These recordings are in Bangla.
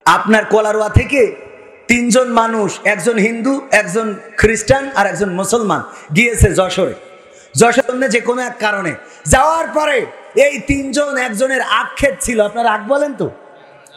আপনার কলারোয়া থেকে তিনজন মানুষ, একজন হিন্দু, একজন খ্রিস্টান আর একজন মুসলমান গিয়েছে যশোরে। যশোরে যে কোনো এক কারণে যাওয়ার পরে এই তিনজন, একজনের আখ-ক্ষেত ছিল। আপনারা আখ বলেন তো?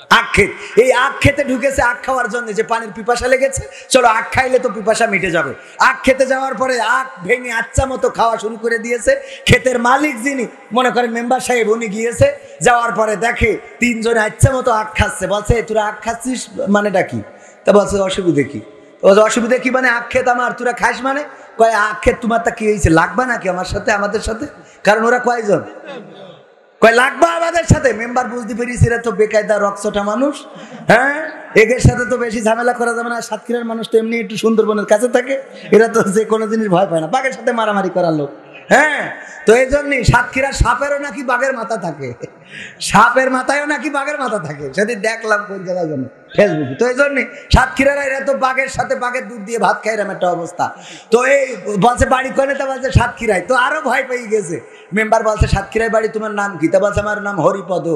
আখ-ক্ষেত। এই আখ-ক্ষেতে ঢুকেছে আখ খাওয়ার জন্য, যে পানির পিপাসা লেগেছে, চলো আখ খাইলে তো পিপাসা মিটে যাবে। আখ খেতে যাওয়ার পরে আখ ভেঙে আচ্ছা মতো খাওয়া শুরু করে দিয়েছে। ক্ষেতের মালিক যিনি, মনে করেন মেম্বার সাহেব, উনি গিয়েছে। যাওয়ার পরে দেখে তিনজনে আচ্ছা মতো আখ খাচ্ছে। বলছে, তোরা আখ খাচ্ছিস মানেটা কি? তা বলছে, অসুবিধে কি? বলছে, অসুবিধা কি মানে? আখ ক্ষেত আমার, তোরা খাস মানে? কয়, আখ ক্ষেত তোমার তা কি হয়েছে, লাগবা নাকি আমার সাথে, আমাদের সাথে? কারণ ওরা কয়জন? কয়, লাগবা আমাদের সাথে। মেম্বার বুঝতে পেরেছি এরা তো বেকায়দা রক্সটা মানুষ, হ্যাঁ, এদের সাথে তো বেশি ঝামেলা করা যাবে না। সাতক্ষীরার মানুষ তো এমনি একটু সুন্দরবনের কাছে থাকে, এরা তো যে কোনো জিনিস ভয় পায় না, বাঘের সাথে মারামারি করার লোক। হ্যাঁ, তো এই জন্যই সাতক্ষীরার সাপেরও নাকি বাঘের মাথা থাকে, সাপের মাথায়ও নাকি বাঘের মাথা থাকে। সেদিন দেখলাম কোন জায়গায় জন্য ফেসবুকে। তো এই জন্যই সাতক্ষীরারা এরা তো বাঘের সাথে বাঘের দুধ দিয়ে ভাত খাই, এরকম একটা অবস্থা। তো এই বলছে বাড়ি কনে, তা বলছে সাতক্ষীরায়। তো আরো ভয় পেয়ে গেছে। মেম্বার বলছে, সাতক্ষীরায় বাড়ি, তোমার নাম কি? তা বলছে, আমার নাম হরিপদ।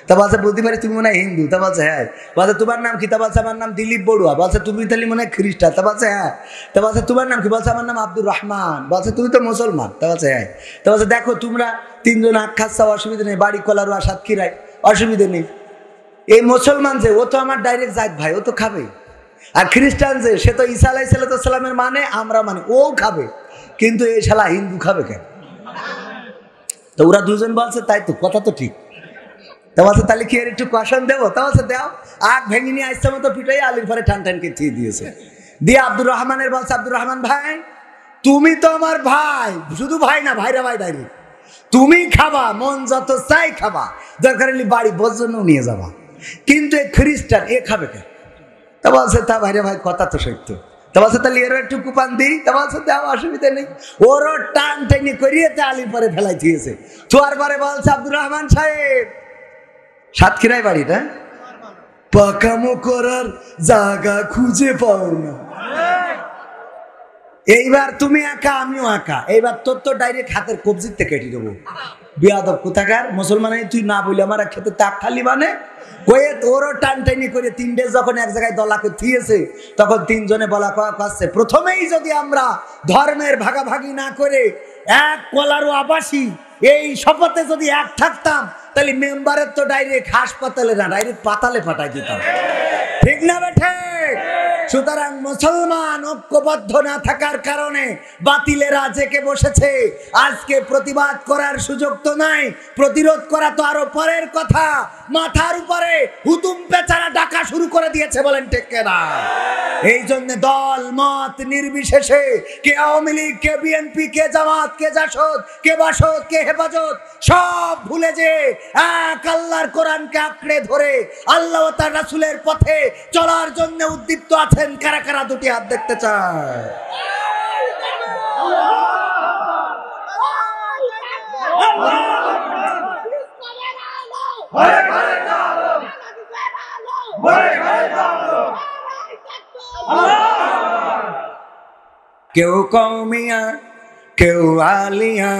তা বলছে, বুঝতে পারি তুমি মনে হয় হিন্দু। তা বলছে, হ্যাঁ। বলছে, তোমার নাম কি? তা বলছে, আমার নাম দিলীপ বড়ুয়া। বলছে, তুমি তাহলে মনে হয় খ্রিস্টান। তা বলছে, হ্যাঁ। তা বলছে, তোমার নাম কি? বলছে, আমার নাম আব্দুর রহমান। বলছে, তুমি তো মুসলমান। তা বলছে, হ্যাঁ। তা বলছে, দেখো তোমরা তিনজন আখ খাচ্ছ, অসুবিধা নেই, বাড়ি কলারোয়া সাতক্ষীরায়, অসুবিধা নেই। এই মুসলমান যে, ও তো আমার ডাইরেক্ট জাত ভাই, ও তো খাবে। আর খ্রিস্টান যে, সে তো ঈসা আলাইহিস সালামের মানে, আমরা মানে, ও খাবে। কিন্তু এই শালা হিন্দু খাবে কেন? তো ওরা দুজন বলছে, তাই তো, কথা তো ঠিক। তা বলছে, তাহলে কি এর একটু কষান দেবো? তা বলছে, দাও। আখ ভেঙে নিয়ে আসছে মতো পিটাই আলির পরে টান টান খেয়ে দিয়েছে। দিয়ে আব্দুর রহমানের বলছে, আব্দুর রহমান ভাই, তুমি তো আমার ভাই, শুধু ভাই না, ভাইরা ভাই ডাইরেক্ট। তুমি খাবা, মন যত চাই খাবা, দরকার হলে বাড়ি ভোজনও নিয়ে যাবা। কিন্তু এই খ্রিস্টান, এ খাবে কেন? তা বলছে, তা ভাইরা ভাই, কথা তো সত্য। তা বলছে, তাহলে এরও একটু কুপান দিই? তা বলছে, দাও, অসুবিধা নেই। ওরও টান টেনে করিয়ে আলির পরে ফেলাই দিয়েছে। থুয়ার পরে বলছে, আব্দুর রহমান সাহেব, সাতক্ষীরায় বাড়ি না, পাকামো করার জায়গা খুঁজে পাও না। এইবার তুমি একা, আমিও একা। এইবার তোর তো ডাইরেক্ট হাতের কবজিতে কেটে দেবো। বিয়াদব কোথাকার মুসলমান, তুই না বলি আমার খেতে তাক খালি মানে কয়ে তোরও টান টানি করে তিনটে যখন এক জায়গায় দলাকে থিয়েছে, তখন তিনজনে বলা কাছে, প্রথমেই যদি আমরা ধর্মের ভাগাভাগি না করে এক কলারও আবাসী, এই শপথে যদি এক থাকতাম, তাহলে মেম্বারের তো ডাইরেক্ট হাসপাতালে না, ডাইরেক্ট পাতালে পাঠাই দিতাম। ঠিক না বেঠে? সুতরাং মুসলমান ঐক্যবদ্ধ না থাকার কারণে বাতিলেরা জেকে বসেছে। আজকে প্রতিবাদ করার সুযোগ তো নাই, প্রতিরোধ করা তো আরো পরের কথা। মাথার উপরে হুতুম পেচারা ডাকা শুরু করে দিয়েছে, বলেন ঠিক না? এই জন্য দল মত নির্বিশেষে, কে আওয়ামী লীগ, কে বিএনপি, কে জামাত, কে জাসদ, কে বাসদ, কে হেফাজত, সব ভুলে যে এক আল্লাহর কোরআনকে আঁকড়ে ধরে আল্লাহ ও তার রাসূলের পথে চলার জন্য উদ্দীপ্ত আছেন। কারা কারা দুটি হাত দেখতে চায়? কেউ কওমিয়া, কেউ আলিয়া,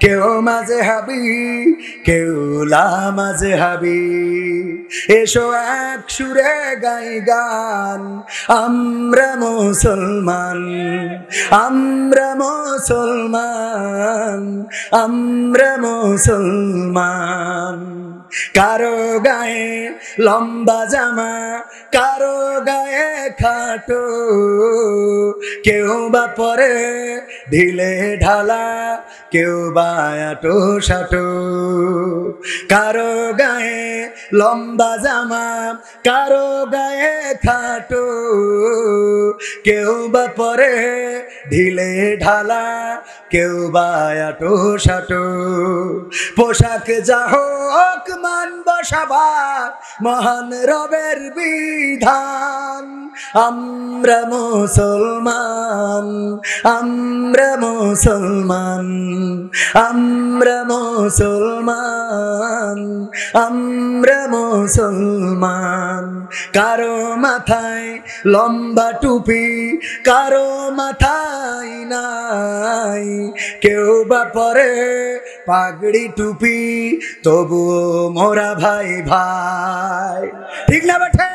কেউ মাযহাবি, কেউ লামাযহাবি, এসো এক সুরে গাই গান, আমরা মুসলমান, আমরা মুসলমান, আমরা মুসলমান। কারো গায়ে লম্বা জামা, কারো গায়ে খাটো, কেউ বা পরে ঢিলে ঢালা, কেউ বা আটো সাটো। কারো গায়ে লম্বা জামা, কারো গায়ে খাটো, কেউ বা পরে ঢিলে ঢালা, কেউ বা আটো সাটো। পোশাক যা হোক মানব সবার মহান রবের বিধান। আমরা মুসলমান, আমরা মুসলমান, আমরা মুসলমান, আমরা মুসলমান। কারো মাথায় লম্বা টুপি, কারো মাথায় নাই, কেউ বা পরে পাগড়ি টুপি, তবুও মোরা ভাই ভাই। ঠিক না বেঠে?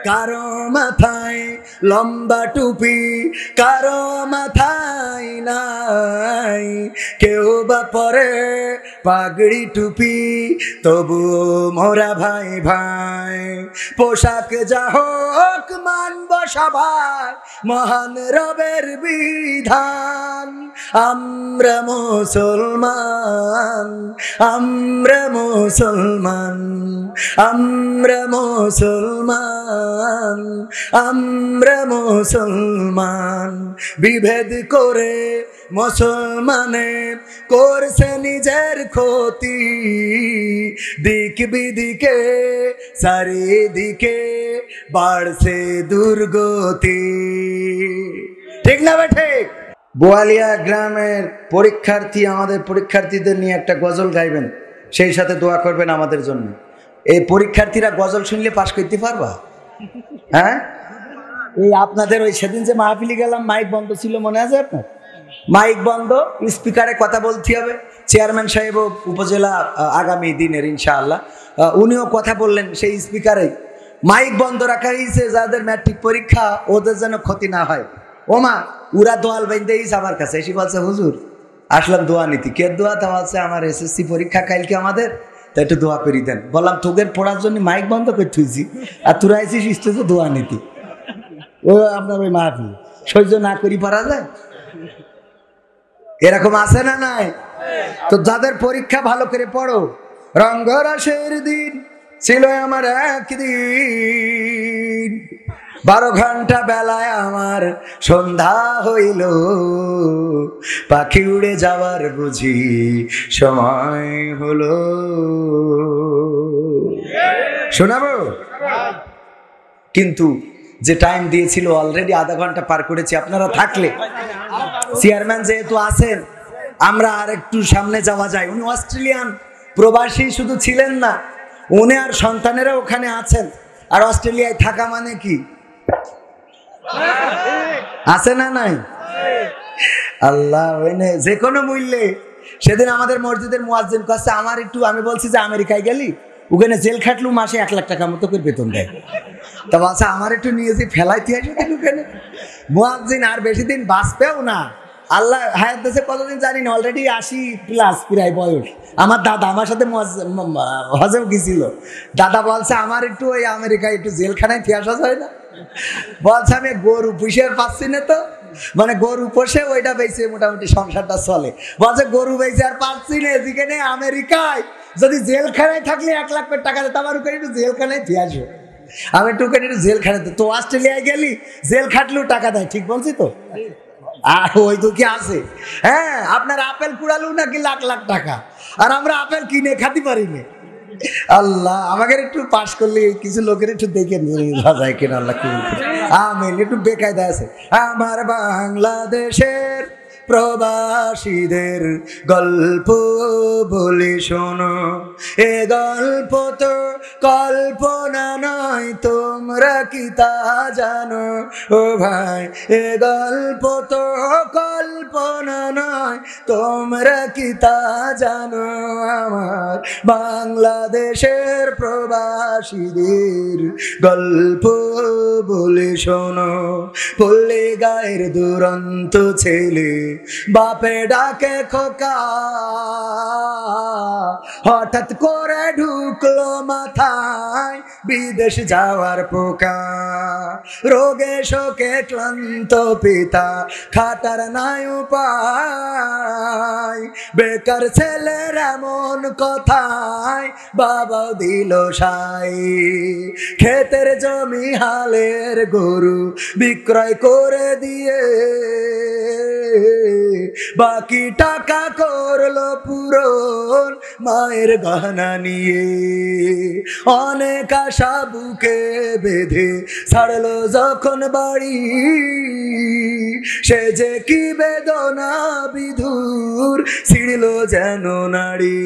কারো মাথায় লম্বা টুপি, কারো মাথায় নাই, কেউ বা পরে পাগড়ি টুপি, তবুও মোরা ভাই ভাই। পোশাক যা হোক মানব সবাই মহান রবের বিধান। আমরা মুসলমান, আমরা মুসলমান, আমরা মুসলমান, আমরা মুসলমান। বিভেদ করে মুসলমানে করছে নিজের ক্ষতি, দিক বিদিকে চারিদিকে বাড়ছে দুর্গতি। ঠিক না বেঠে? বোয়ালিয়া গ্রামের পরীক্ষার্থী আমাদের পরীক্ষার্থীদের নিয়ে একটা গজল গাইবেন, সেই সাথে দোয়া করবেন আমাদের জন্য। এই পরীক্ষার্থীরা গজল শুনলে পাশ করতে পারবা? হ্যাঁ, এই আপনাদের ওই সেদিন যে মাহফিলে গেলাম মাইক বন্ধ ছিল, মনে আছে আপনার? মাইক বন্ধ, স্পিকারে কথা বলতে হবে। চেয়ারম্যান সাহেব উপজেলা আগামী দিনের ইনশাআল্লাহ উনিও কথা বললেন সেই স্পিকারে। মাইক বন্ধ রাখা হয়েছে যাদের ম্যাট্রিক পরীক্ষা, ওদের যেন ক্ষতি না হয়। ওমা উরা দোয়াল বাইন্দেইস আমার কাছে এসে বলছে, হুজুর আসলাম দোয়া নীতি। কে দোয়া? তা বলছে আমার এসএসসি পরীক্ষা কালকে আমাদের, তা একটু দোয়া করি দেন। বললাম তোদের পড়ার জন্য মাইক বন্ধ করে থুইছি, আর তোরা আইসিস স্টেজে দোয়া নীতি। ও আপনার ওই মাহফিল সহ্য না করি পারা যায়? এরকম আছে না নাই? তো যাদের পরীক্ষা ভালো করে পড়ো। রঙ্গরাসের দিন ছিল আমার একদিন, 12 ঘন্টা বেলায় আমার সন্ধ্যা হইল, পাখি উড়ে যাওয়ার বুঝি সময় হলো। শোনাবো? কিন্তু যে টাইম দিয়েছিল অলরেডি আধা ঘন্টা পার করেছি। আপনারা থাকলে, চেয়ারম্যান যেহেতু আছেন, আমরা আর একটু সামনে যাওয়া যায়। উনি অস্ট্রেলিয়ান প্রবাসী শুধু ছিলেন না, উনি আর সন্তানেরা ওখানে আছেন। আর অস্ট্রেলিয়ায় থাকা মানে কি আছে না নাই? আল্লাহ যে কোনো মূল্যে। সেদিন আমাদের মসজিদের মুয়াজ্জিন কাছে আমার একটু, আমি বলছি যে আমেরিকায় গেলি ওখানে জেল খাটলু মাসে 1 লাখ টাকা মতো করে বেতন দেয়। তা বলছে আমার একটু নিয়ে যে ফেলাইতে আসবে ওখানে। মুয়াজ্জিন আর বেশি দিন বাঁচবেও না, আল্লাহ হায়াত দেশে কতদিন জানি না, অলরেডি 80+ প্রায় বয়স। আমার দাদা আমার সাথে হজেও গেছিল। দাদা বলছে আমার একটু ওই আমেরিকায় একটু জেলখানায় ফিয়াস হয় না। বলছে আমি গরু পুষে পাচ্ছি না, তো মানে গরু পোষে ওইটা বেঁচে মোটামুটি সংসারটা চলে। বলছে গরু বেঁচে আর পাচ্ছি না, যেখানে আমেরিকায় যদি জেলখানায় থাকলে 1 লাখ টাকা দিতে, আমার ওখানে একটু জেলখানায় ফিয়াসো। আমি একটু ওখানে একটু জেলখানাতে। তো অস্ট্রেলিয়ায় গেলি জেল খাটলেও টাকা দেয়, ঠিক বলছি তো? আর ওই তো কি আছে? হ্যাঁ, আপনার আপেল কুড়ালেও নাকি লাখ লাখ টাকা, আর আমরা আপেল কিনে খাতে পারি না। আল্লাহ আমাকে একটু পাশ করলে কিছু লোকের একটু দেখে নিয়ে যায় কিনা। আল্লাহ কি আমিন। একটু বেকায়দা আছে। আমার বাংলাদেশের প্রবাসীদের গল্প বলি শোনো, এ গল্প তো কল্পনা নয়, তোমরা কি তা জানো? ও ভাই এ গল্প তো কল্পনা নয়, তোমরা কি তা জানো? আমার বাংলাদেশের প্রবাসীদের গল্প বলে শোনো। পল্লী গায়ের দুরন্ত ছেলে বাপে ডাকে খোকা, হঠাৎ করে ঢুকলো মাথায় বিদেশ যাওয়ার পোকা। রোগে শোকে ক্লান্ত পিতা খাটার নাই উপায়, বেকার ছেলের এমন কথায় বাবাও দিল সাই। ক্ষেতের জমি হালের গরু বিক্রয় করে দিয়ে বাকি টাকা করলো পূরণ মায়ের গহনা নিয়ে। অনেক আশা বুকে বেঁধে ছাড়লো যখন বাড়ি, সে যে কি বেদনা বিধুর ছিড়ল যেন নাড়ি।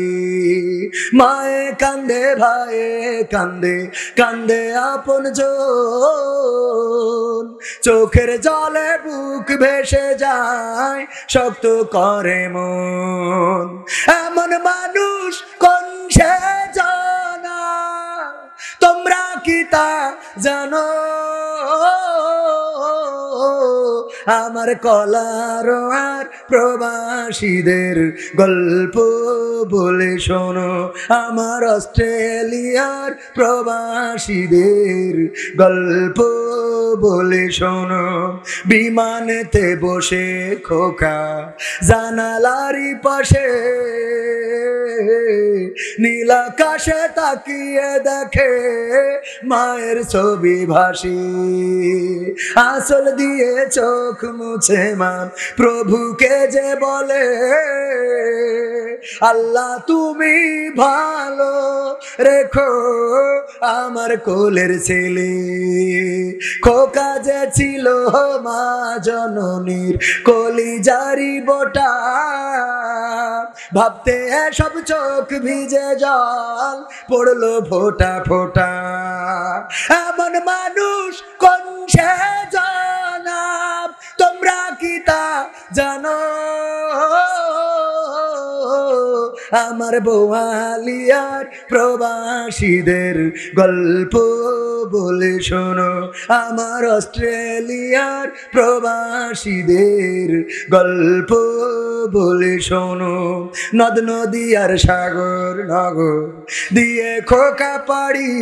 মায়ে কান্দে ভাইয়ে কান্দে, কান্দে আপন জন, চোখের জলে বুক ভেসে যায় শক্ত করে মন। এমন মানুষ কোন সে জানা, তোমরা কি তা জানো? আমার কলার আর প্রবাসীদের গল্প বলে শোনো, আমার অস্ট্রেলিয়ার প্রবাসীদের গল্প বলে শোনো। বিমানেতে বসে খোকা জানালারি পাশে নীল আকাশে তাকিয়ে দেখে মায়ের ছবি ভাসি। আঁচল দিয়ে চোখ মুছে মা প্রভুকে যে বলে, আল্লাহ তুমি ভালো রেখো আমার কোলের ছেলে। খোকা যে ছিল মা জননীর কলিজারি বোটা, ভাবতে সব চোখ ভিজে জল পড়লো ফোঁটা ফোঁটা। এমন মানুষ কোন সে জনাব, তোমরা কি তা জানো? আমার বোয়ালিয়ার প্রবাসীদের গল্প বলে শোনো, আমার অস্ট্রেলিয়ার প্রবাসীদের গল্প বলে শোনো। নদ নদী আর সাগর নগর দিয়ে খোকা পাড়ি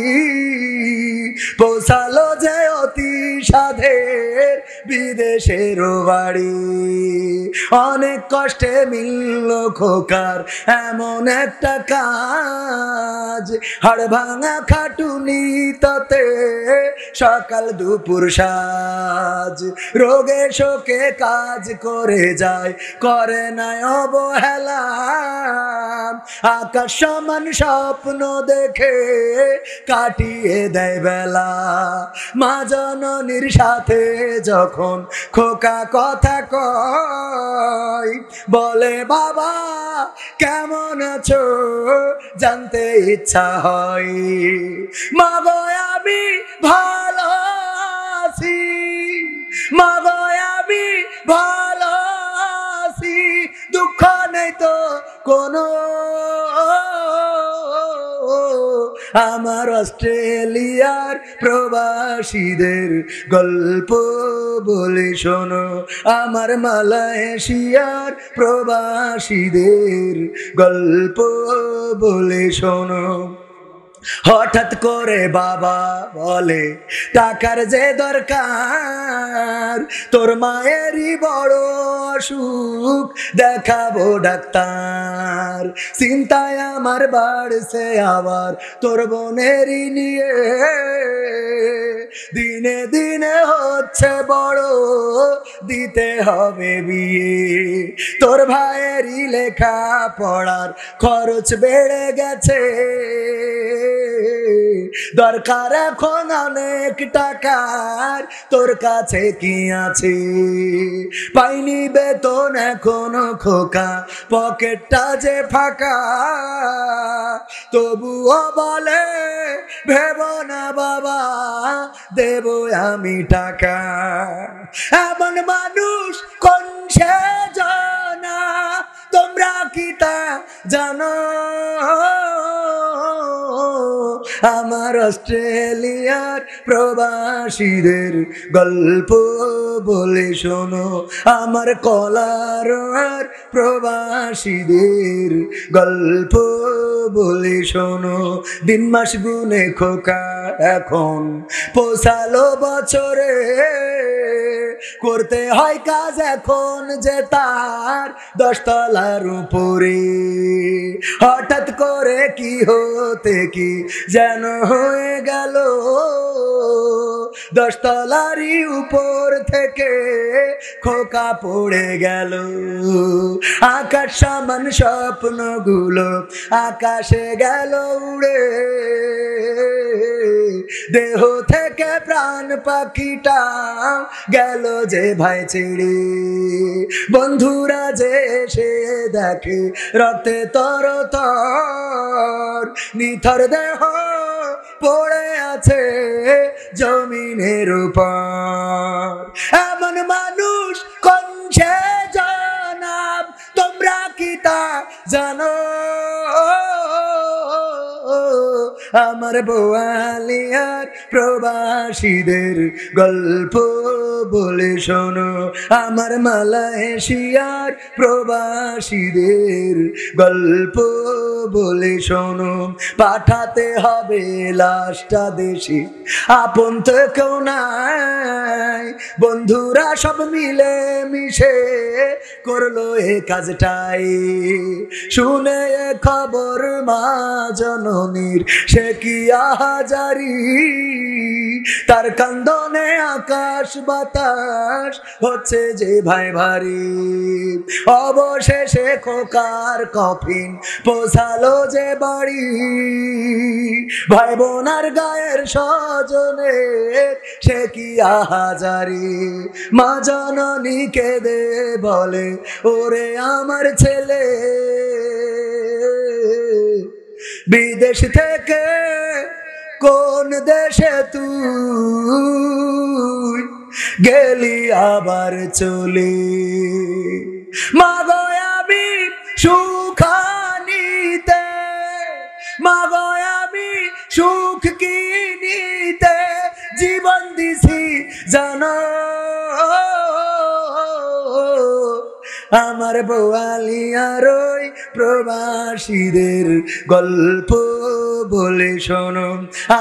পৌঁছালো যে অতি সাধের বিদেশের বাড়ি। অনেক কষ্টে মিলল খোকার এমন একটা কাজ, হাড় ভাঙা খাটুনি তাতে সকাল দুপুর সাজ। রোগে শোকে কাজ করে যায়, করে নাই অবহেলা, আকাশ সমান স্বপ্ন দেখে কাটিয়ে দেয় বেলা। মা জননীর সাথে যখন খোকা কথা কয়, বলে বাবা কেমন আছো জানতে ইচ্ছা হয়। মা গো আমি ভালো আছি, মা গো আমি ভালো আছি, দুঃখ নেই তো কোনো। আমার অস্ট্রেলিয়ার প্রবাসীদের গল্প বলে শোনো, আমার মালয়েশিয়ার প্রবাসীদের গল্প বলে শোনো। হঠাৎ করে বাবা বলে টাকার যে দরকার, তোর মায়েরই বড় অসুখ দেখাবো ডাক্তার। চিন্তায় আমার বাড়ছে আবার তোর বোনেরই নিয়ে, দিনে দিনে হচ্ছে বড় দিতে হবে বিয়ে। তোর ভাইয়েরই লেখা পড়ার খরচ বেড়ে গেছে, দরকার এখন অনেক টাকার, তোর কাছে কি আছে? পাইনি বেতন এখনো খোকা, পকেটটা যে ফাঁকা, তবুও বলে ভেব না বাবা দেব আমি টাকা। এমন মানুষ কোন সে জানা, তোমরা কি তা জানো? আমার অস্ট্রেলিয়ার প্রবাসীদের গল্প বলে শোনো, আমার কলার আর প্রবাসীদের গল্প বলে শোনো। দিন মাস গুনে খোকা এখন পৌঁছালো বছরে, করতে হয় কাজ এখন যে তার 10 তলার উপরে। হঠাৎ করে কি হতে কি যেন হয়ে গেল, 10 তলারই উপর থেকে খোকা পড়ে গেল। আকাশ সমান স্বপ্নগুলো আকাশে গেল উড়ে, দেহ থেকে প্রাণ পাখিটা গেল যে ভাই ছেড়ে। বন্ধুরা যে এসে দেখে রক্তে তর তর, নিথর দেহ পড়ে আছে জমিনের উপর। এমন মানুষ কোন সে জনাব, তোমরা কি তা জানো? আমার বোয়ালিয়ার প্রবাসীদের গল্প বলে শোনো, আমার মালয়েশিয়ার প্রবাসীদের গল্প বলে শোনো। পাঠাতে হবে লাশটা দেশে, আপন তো কেউ নাই, বন্ধুরা সব মিলে মিশে করলো এ কাজটাই। শুনে খবর মা জননীর সে কি আহাজারি, তার কান্দনে আকাশ বাতাস হচ্ছে যে ভাই ভারী। অবশেষে খোকার কফিন পৌঁছালো যে বাড়ি, ভাই বোনার গায়ের স্বজনের সে কি আহাজারি। মা জননী কেঁদে বলে ওরে আমার ছেলে, বিদেশ থেকে কোন দেশে তুই গেলি আবার চলে। মাগো আমি সুখানিতে, মাগো আমি সুখ কিনিতে জীবন দিছি জানো, আমার বোয়ালিয়ার ওই প্রবাসীদের গল্প বলে শোনো,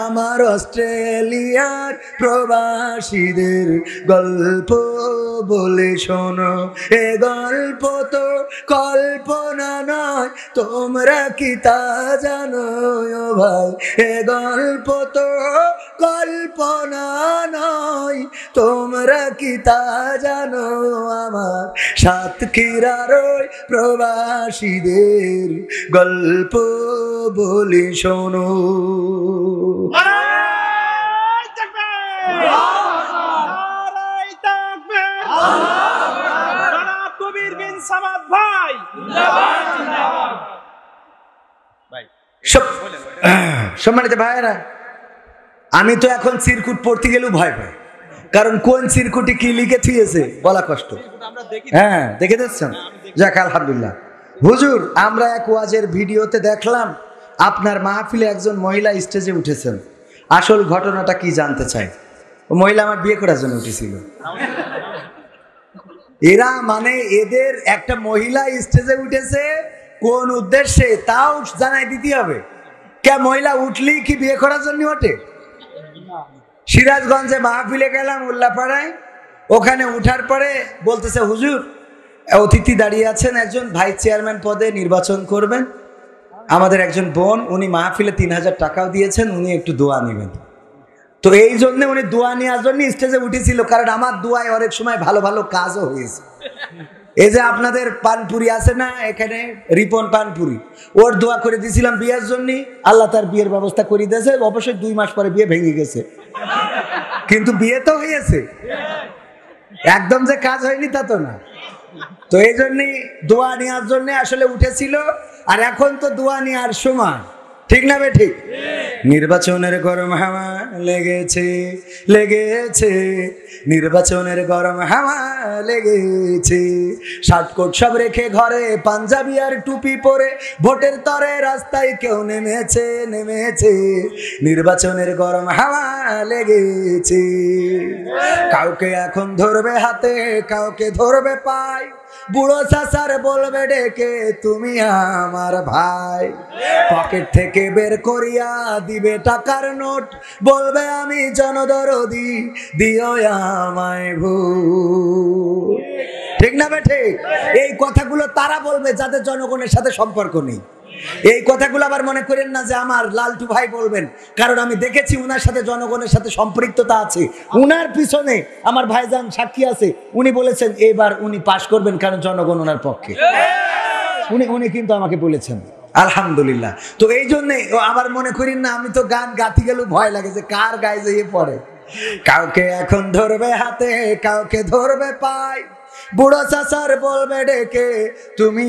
আমার অস্ট্রেলিয়ার প্রবাসীদের গল্প বলে শোনো। এ গল্প তো কল্পনা নয়, তোমরা কি তা জানো ভাই? এ গল্প তো কল্পনা নয়, তোমরা কি তা জানো? আমার সাতক্ষীরার ওই প্রবাসীদের গল্প বলে শোনো। কবির বিন সামাদ ভাই সম্মানিত ভাইয়েরা, আমি তো এখন চিরকুট পড়তে গেলেও ভয় পাই, কারণ কোন চিরকুটে কি লিখে থিয়েছে বলা কষ্ট। হ্যাঁ, দেখে দিচ্ছেন? যাক আলহামদুলিল্লাহ। হুজুর, আমরা এক ওয়াজের ভিডিওতে দেখলাম আপনার মাহফিলে একজন মহিলা স্টেজে উঠেছেন, আসল ঘটনাটা কি জানতে চাই। ও মহিলা আমার বিয়ে করার জন্য উঠেছিল। এরা মানে এদের একটা মহিলা স্টেজে উঠেছে কোন উদ্দেশ্যে তাও জানাই দিতে হবে। কে মহিলা উঠলি কি বিয়ে করার জন্য ওঠে? সিরাজগঞ্জে মাহফিলে গেলাম উল্লাপাড়ায়, ওখানে উঠার পরে বলতেছে হুজুর অতিথি দাঁড়িয়ে আছেন, একজন ভাইস চেয়ারম্যান পদে নির্বাচন করবেন, আমাদের একজন বোন, উনি মাহফিলে 3000 টাকাও দিয়েছেন, উনি একটু দোয়া নেবেন। তো এই জন্য উনি দোয়া নেওয়ার জন্য স্টেজে উঠেছিল, কারণ আমার দোয়ায় অনেক সময় ভালো ভালো কাজও হয়েছে। এই যে আপনাদের পানপুরি আছে না এখানে, রিপন পানপুরি, ওর দোয়া করে দিয়েছিলাম বিয়ের জন্য, আল্লাহ তার বিয়ের ব্যবস্থা করে দিয়েছে। অবশ্যই 2 মাস পরে বিয়ে ভেঙে গেছে, কিন্তু বিয়ে তো হয়েছে, একদম যে কাজ হয়নি তা তো না। তো এই জন্যই দোয়া নেওয়ার জন্য আসলে উঠেছিল, আর এখন তো দোয়া নেওয়ার সময়, ঠিক না বে ঠিক? নির্বাচনের গরম হাওয়া লেগেছে লেগেছে, নির্বাচনের গরম হাওয়া লেগেছে, শার্টকোট সব রেখে ঘরে পাঞ্জাবি আর টুপি পরে ভোটের তরে রাস্তায় কেউ নেমেছে নেমেছে, নির্বাচনের গরম হাওয়া লেগেছে। কাউকে এখন ধরবে হাতে, কাউকে ধরবে পায়, বুড়ো চাচার বলবে ডেকে তুমি আমার ভাই, পকেট থেকে বের করিয়া দিবে টাকার নোট, বলবে আমি জনদরদি দিও আমায় ভোট। ঠিক না বে ঠিক? এই কথাগুলো তারা বলবে যাদের জনগণের সাথে সম্পর্ক নেই। এই কথাগুলো আবার মনে করেন না যে আমার লালটু ভাই বলবেন, কারণ আমি দেখেছি উনার সাথে জনগণের সাথে সম্পৃক্ততা আছে, উনার পিছনে আমার ভাইজান সাক্ষী আছে, উনি বলেছেন এবার উনি পাশ করবেন কারণ জনগণ ওনার পক্ষে, উনি কিন্তু আমাকে বলেছেন আলহামদুলিল্লাহ। তো এই জন্যে আবার মনে করেন না আমি তো গান গাতি গেলেও ভয় লাগে যে কার গায়ে যেয়ে পড়ে। কাউকে এখন ধরবে হাতে, কাউকে ধরবে পায়, বুড়ো চাচার বলবে ডেকে তুমি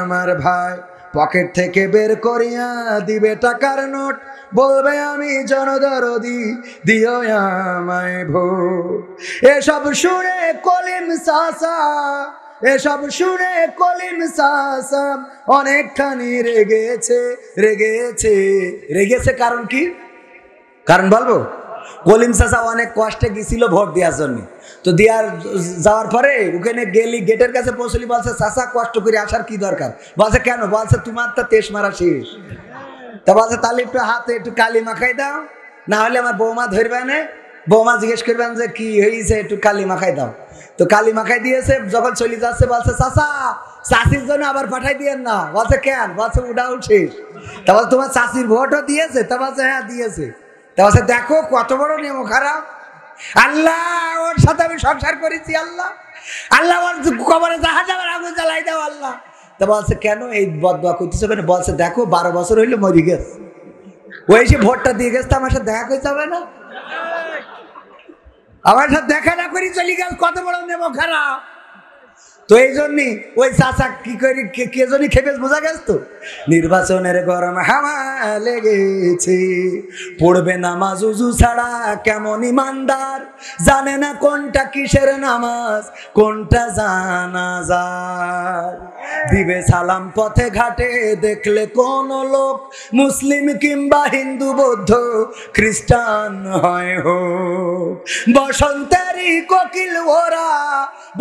আমার ভাই, পকেট থেকে বের করিয়া দিবে টাকার নোট, বলবে আমি জনদরদি দিও আমায় ভোট। এসব শুনে কলিম চাচা এসব শুনে কলিম চাচা অনেকখানি রেগেছে কারণ কি? কারণ বলবো, কলিম চাচা অনেক কষ্টে গেছিল ভোট দেওয়ার জন্য। তো দেওয়ার যাওয়ার পরে ওখানে গেলি, গেটের কাছে পৌঁছলি, বলছে চাচা কষ্ট করে আসার কি দরকার? বলছে কেন? বলছে তোমার তো তেজ মারা শেষ। তা বলছে তাহলে একটু হাতে একটু কালি মাখাই দাও, না হলে আমার বৌমা ধরবে না। বৌমা জিজ্ঞেস করবেন যে কি হয়েছে, একটু কালি মাখাই দাও। তো কালি মাখাই দিয়েছে। যখন চলে যাচ্ছে বলছে চাচা চাষির জন্য আবার পাঠাই দিয়েন না। বলছে কেন? বলছে ওটাও শেষ। তা বলছে তোমার চাষির ভোটও দিয়েছে? তা বলছে হ্যাঁ দিয়েছে। তা বলছে দেখো কত বড় নিয়ম খারাপ। আল্লাহ ওর সাথে আমি সংসার করেছি, আল্লাহ ওর কবরে জাহান্নামের আগুন জ্বালাই দাও আল্লাহ। তা বলছে কেন এই বদদোয়া করতেছো কেন? বলছে দেখো 12 বছর হইলো মরি গেছে, ওই সে ভোটটা দিয়ে গেছে, আমার সাথে দেখা করে যাবে না, আমার সাথে দেখা না করি চলে গেল, কত বড় নেব খারাপ। তো এই জন্যই ওই চাচা কি করি কে জন্য খেপে বোঝা গেছে। তো নির্বাচনের গরম হাওয়া লেগেছে, পড়বে নামাজ উজু ছাড়া কেমন ইমানদার, জানে না কোনটা কিসের নামাজ কোনটা জানাজা, দিবে সালাম পথে ঘাটে দেখলে কোন লোক, মুসলিম কিংবা হিন্দু বৌদ্ধ খ্রিস্টান হয় হোক, বসন্তেরই কোকিল ওরা,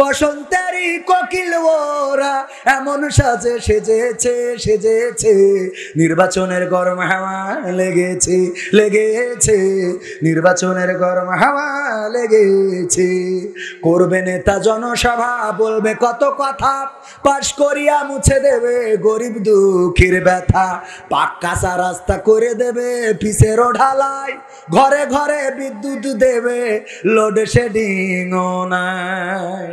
বসন্তেরই কোকিল ওরা, এমন সাজে সেজেছে, নির্বাচনের গরম হাওয়া লেগেছে, নির্বাচনের গরম হাওয়া লেগেছে, করবে নেতা জনসভা, বলবে কত কথা, পাশ করিয়া মুছে দেবে গরিব দুঃখীর ব্যথা, পাক্কা রাস্তা করে দেবে পিসেরও ঢালাই, ঘরে ঘরে বিদ্যুৎ দেবে, লোডশেডিং নাই।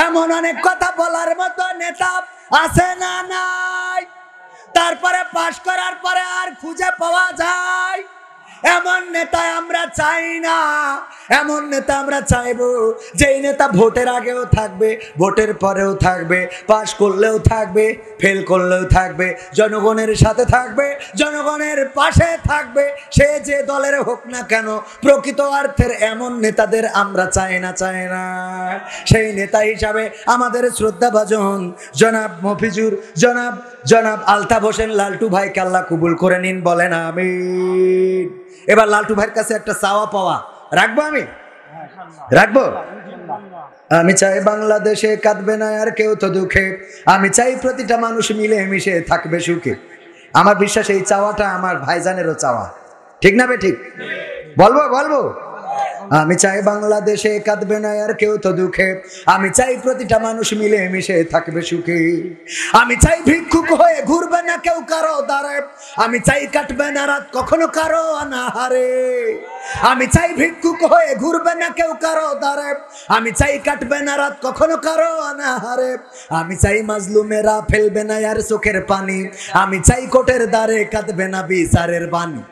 এমন অনেক কথা বলার মতো নেতা আছে না নাই? তারপরে পাশ করার পরে আর খুঁজে পাওয়া যায় এমন নেতা আমরা চাই না। এমন নেতা আমরা চাইবো যেই নেতা ভোটের আগেও থাকবে, ভোটের পরেও থাকবে, পাশ করলেও থাকবে, ফেল করলেও থাকবে, জনগণের সাথে থাকবে, জনগণের পাশে থাকবে, সে যে দলের হোক না কেন। প্রকৃত অর্থের এমন নেতাদের আমরা চাই না। সেই নেতা হিসাবে আমাদের শ্রদ্ধাভাজন জনাব মফিজুর, জনাব আলতাফ হোসেন লালটু ভাইকে আল্লাহ কবুল করে নিন, বলেন আমিন। এবার লালটু ভাইয়ের কাছে একটা চাওয়া পাওয়া রাখবো, আমি রাখবো। আমি চাই বাংলাদেশে কাঁদবে না আর কেউ তো দুঃখে, আমি চাই প্রতিটা মানুষ মিলে মিশে থাকবে সুখে। আমার বিশ্বাস এই চাওয়াটা আমার ভাইজানেরও চাওয়া, ঠিক না বে ঠিক? বলবো আমি চাই বাংলাদেশে কাঁদবে না আর কেউ তো দুঃখে, আমি চাই প্রতিটা মানুষ মিলে মিশে থাকবে সুখে। আমি চাই ভিক্ষুক হয়ে ঘুরবে না কেউ কারো দ্বারে, আমি চাই কাটবে না রাত কখনো কারো অনাহারে। আমি চাই ভিক্ষুক হয়ে ঘুরবে না কেউ কারো দ্বারে, আমি চাই কাটবে না রাত কখনো কারো অনাহারে। আমি চাই মাজলুমেরা ফেলবে না আর চোখের পানি, আমি চাই কোটের দ্বারে কাঁদবে না বিচারের বাণী।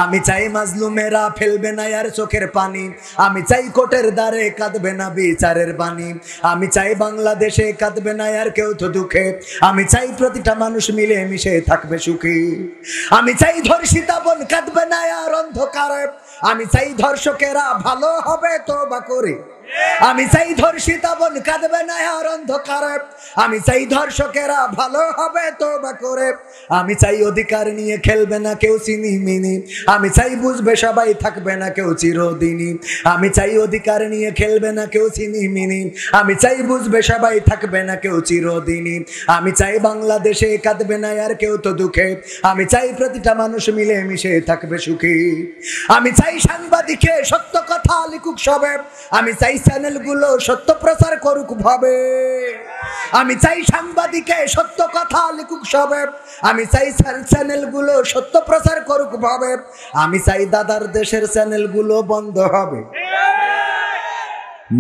আমি চাই মাজলুমেরা ফেলবে না আর চোখের পানি, আমি চাই কোটের দ্বারে কাঁদবে না বিচারের বাণী। আমি চাই বাংলাদেশে কাঁদবে না আর কেউ তো দুঃখে, আমি চাই প্রতিটা মানুষ মিলে মিশে থাকবে সুখী। আমি চাই ধর্ষিতা বোন কাঁদবে না আর অন্ধকারে, আমি চাই ধর্ষকেরা ভালো হবে তওবা করে। আমি চাই ধর্ষিতা বোন কাঁদবে না আর অন্ধকারে, আমি চাই ধর্ষকেরা ভালো হবে তওবা করে। আমি চাই অধিকার নিয়ে খেলবে না কেউ চিনিমিনি, আমি চাই বুঝবে সবাই থাকবে না কেউ চিরদিনই। আমি চাই অধিকার নিয়ে খেলবে না কেউ চিনিমিনি, আমি চাই বুঝবে সবাই থাকবে না কেউ চিরদিনই। আমি চাই বাংলাদেশে কাঁদবে না আর কেউ তো দুঃখে, আমি চাই প্রতিটা মানুষ মিলে মিশে থাকবে সুখী। আমি চাই সাংবাদিকে সত্য কথা লিখুক সবে, আমি চাই চ্যানেলগুলো সত্য প্রচার করুক ভাবে। আমি চাই সাংবাদিকে সত্য কথা লিখুক সবে, আমি চাই চ্যানেলগুলো সত্য প্রচার করুক ভাবে। আমি চাই দাদার দেশের চ্যানেলগুলো বন্ধ হবে।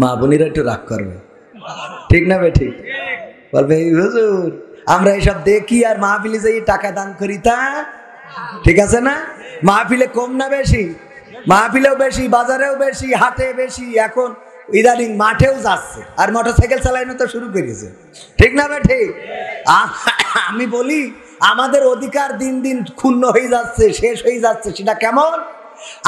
মা বোনেরা একটু রাগ করবে, ঠিক না বে ঠিক? বলবে হুজুর আমরা এসব দেখি আর মাহফিলে যাই টাকা দান করি, তা ঠিক আছে না? মাহফিলে কম না বেশি? মাহফিলেও বেশি, বাজারেও বেশি, হাটে বেশি, এখন ইদানিং মাঠেও যাচ্ছে আর মোটরসাইকেল চালানো তো শুরু করেছে, ঠিক না ভাই ঠিক? আমি বলি আমাদের অধিকার দিন দিন ক্ষুণ্ণ হয়ে যাচ্ছে, শেষ হয়ে যাচ্ছে। সেটা কেমন?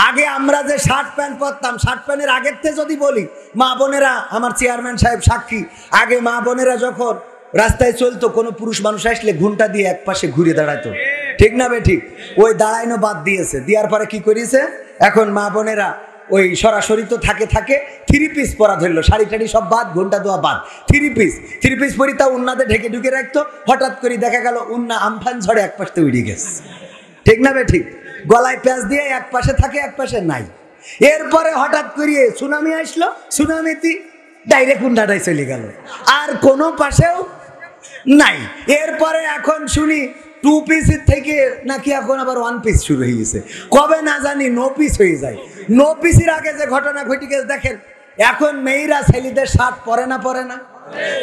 আগে আমরা যে শার্ট প্যান্ট পরতাম, শার্ট প্যান্টের আগের থেকে যদি বলি, মা বোনেরা, আমার চেয়ারম্যান সাহেব সাক্ষী, আগে মা বোনেরা যখন রাস্তায় চলতো, কোনো পুরুষ মানুষ আসলে ঘুমটা দিয়ে এক পাশে ঘুরে দাঁড়াতো, ঠিক না বে ঠিক? ওই দাঁড়াইনো বাদ দিয়েছে, দেওয়ার পরে কি করেছে, এখন মা বোনেরা ওই সরাসরি তো থাকে থাকে 3 পিস পরা ধরলো, শাড়ি টাড়ি সব বাদ, ঘন্টা দোয়া বাদ, 3 পিস পরি, তা উন্নাতে ঢেকে ঢুকে রাখতো। হঠাৎ করে দেখা গেল উন্না আমফান ঝড়ে এক পাশে উড়ে গেছে, ঠিক না বে ঠিক? গলায় প্যাঁচ দিয়ে এক পাশে থাকে, এক পাশে নাই। এরপরে হঠাৎ করিয়ে সুনামি আসলো, সুনামিতে ডাইরেক্ট উন্নাটাই চলে গেল, আর কোনো পাশেও নাই। এরপরে এখন শুনি 2 পিসের থেকে নাকি এখন আবার 1 পিস শুরু হয়ে গেছে, কবে না জানি 9 পিস হয়ে যায়। 9 পিসের আগে যে ঘটনা ঘটে গেছে দেখেন, এখন মেয়েরা ছেলেদের শার্ট পরে না,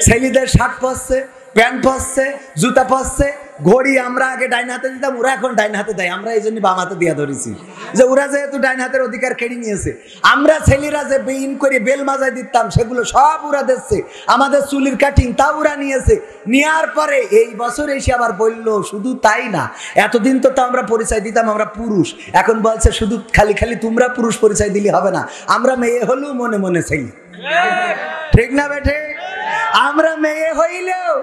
ছেলেদের শার্ট পরছে, প্যান্ট পরছে, জুতা পরছে, ঘড়ি আমরা আগে ডাইন হাতে দিতাম, ওরা এখন ডাইন হাতে দেয়। আমরা এই জন্য বাম হাতে দিয়া ধরেছি, যে ওরা যেহেতু ডাইন হাতের অধিকার কেড়ে নিয়েছে। আমরা ছেলেরা যে বেইন করে বেল মাজায় দিতাম, সেগুলো সব ওরা দিচ্ছে। আমাদের চুলির কাটিং তা ওরা নিয়েছে। নেওয়ার পরে এই বছর এসে আবার বললো, শুধু তাই না, এতদিন তো আমরা পরিচয় দিতাম আমরা পুরুষ, এখন বলছে শুধু খালি খালি তোমরা পুরুষ পরিচয় দিলে হবে না, আমরা মেয়ে হলেও মনে মনে ছেলে, ঠিক না বেঠে? আমরা মেয়ে হইলেও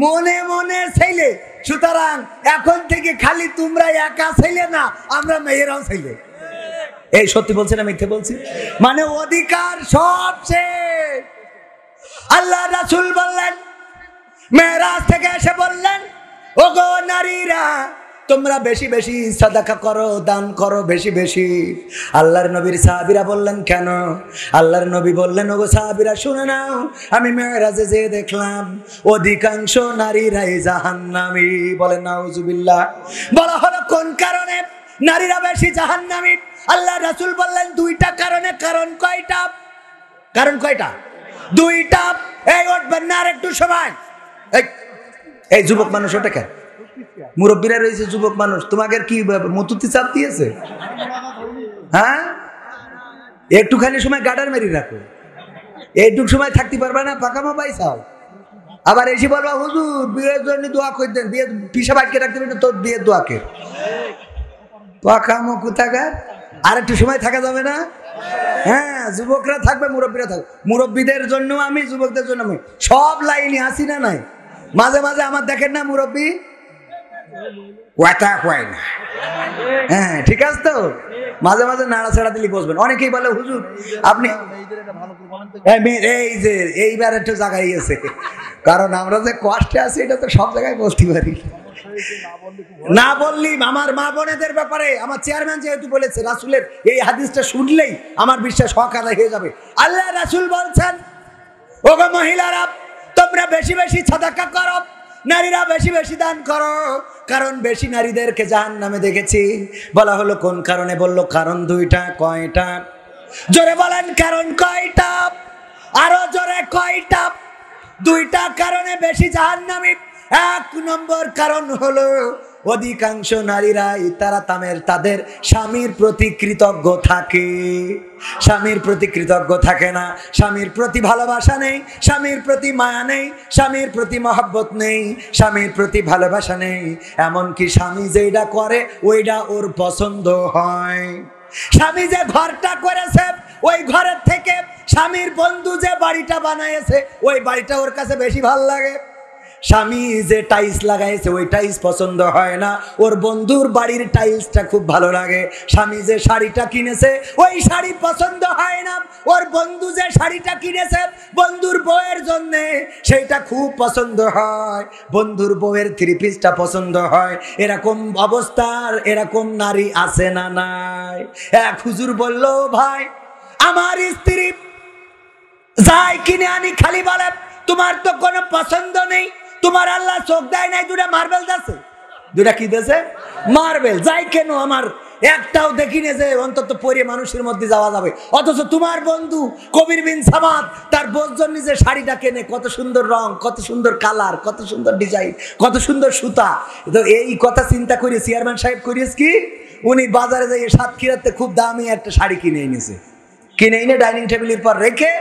মনে মনে ছেলে। সুতরাং এখন থেকে খালি তোমরা একা ছেলে না, আমরা মেয়েরাও ছেলে। এই সত্যি বলছি না মিথ্যে বলছি? মানে অধিকার সব শেষ। আল্লাহ রাসূল বললেন, মেরাজ থেকে এসে বললেন, ওগো নারীরা, তোমরা বেশি বেশি সাদাকা করো, দান করো বেশি বেশি। আল্লাহর নবীর সাহাবীরা বললেন, কেন? আল্লাহর নবী বললেন, ওগো সাহাবীরা শুনে নাও, আমি মেরাজে যে দেখলাম অধিকাংশ নারীরাই জাহান্নামী। বলেন নাউজুবিল্লাহ। বলা হলো কোন কারণে নারীরা বেশি জাহান্নামী? আল্লাহ রাসূল বললেন 2টা কারণে। কারণ কয়টা? কারণ কয়টা? 2টা। এই উঠবেন না আর একটু সময়। এই যুবক মানুষ ওটা কেন? মুরব্বীরা রয়েছে, যুবক মানুষ, তোমাকে কি মতুতি চাপ দিয়েছে? হ্যাঁ, একটুখানি সময় গার্ডার মেরি রাখো, এইটুক সময় থাকতে পারবে না, পাকামো পাইছাও। আবার এসে বলবা, হুজুর বিয়ের জন্য দোয়া করে দেন, বিয়ে পিসাব আটকে রাখতে পারবে তোর বিয়ের দোয়াকে। পাকামো কোথাকার, আর একটু সময় থাকা যাবে না? হ্যাঁ, যুবকরা থাকবে, মুরব্বীরা থাকবে। মুরব্বীদের জন্য আমি, যুবকদের জন্য আমি, সব লাইনে আসি না নাই। মাঝে মাঝে আমার দেখেন না মুরব্বী না, হ্যাঁ ঠিক আছে তো, মাঝে মাঝে নাড়াছাড়া দিলে বসবেন। অনেকেই বলে, হুজুর আপনি এই যে এইবার একটু জায়গায় গেছে, কারণ আমরা যে কষ্টে আছি এটা তো সব জায়গায় বলতে পারি না। বললি আমার মা বোনেদের ব্যাপারে আমার চেয়ারম্যান যেহেতু বলেছে, রাসূলের এই হাদিসটা শুনলেই আমার বিশ্বাস হক আদায় হয়ে যাবে। আল্লাহ রাসূল বলছেন, ওগো মহিলারা, তোমরা বেশি বেশি সাদাকা করো, নারীরা বেশি বেশি দান করো, কারণ বেশি নারীদেরকে জাহান্নামে দেখেছি। বলা হলো কোন কারণে? বললো কারণ 2টা। কয়টা? জোরে বলেন, কারণ কয়টা? আরো জোরে, কয়টা? 2টা কারণে বেশি জাহান্নামী। 1 নম্বর কারণ হলো অধিকাংশ নারীরাই তাদের স্বামীর প্রতি কৃতজ্ঞ থাকে। স্বামীর প্রতি কৃতজ্ঞ থাকে না, স্বামীর প্রতি ভালোবাসা নেই, স্বামীর প্রতি মায়া নেই, স্বামীর প্রতি মহব্বত নেই, স্বামীর প্রতি ভালোবাসা নেই। এমনকি স্বামী যেটা করে ওইটা ওর পছন্দ হয়। স্বামী যে ঘরটা করেছে, ওই ঘরের থেকে স্বামীর বন্ধু যে বাড়িটা বানাইছে, ওই বাড়িটা ওর কাছে বেশি ভালো লাগে। স্বামী যে টাইলস লাগাইছে, ওই টাইলস পছন্দ হয় না, ওর বন্ধুর বাড়ির টাইলসটা খুব ভালো লাগে। স্বামী যে শাড়িটা কিনেছে, ওই শাড়ি পছন্দ হয় না, ওর বন্ধু যে শাড়িটা কিনেছে বন্ধুর বউয়ের জন্য, সেইটা খুব পছন্দ হয়। বন্ধুর বউয়ের 3 পিসটা পছন্দ হয়। এরকম অবস্থার এরকম নারী আছে না নাই? এক হুজুর বলল, ভাই আমার স্ত্রী যাই কিনে আনি খালি বলে, তোমার তো কোনো পছন্দ নেই, তোমার আল্লাহ চোখ দেয় নাই, 2টা মার্বেল আছে। 2টা কি দেছে? মার্বেল। যাই কেন আমার একটাও দেখিনি যে অন্তত পরে মানুষের মধ্যে যাওয়া যাবে। অথচ তোমার বন্ধু কবির বিন সামাদ তার বোর জন্য যে শাড়িটা কেনে, কত সুন্দর রং, কত সুন্দর কালার, কত সুন্দর ডিজাইন, কত সুন্দর সুতা। তো এই কথা চিন্তা করে চেয়ারম্যান সাহেব করিস কি, উনি বাজারে যাই সাতক্ষীরাতে খুব দামি একটা শাড়ি কিনে এনেছে। কিনে এনে ডাইনিং টেবিলের পর রেখে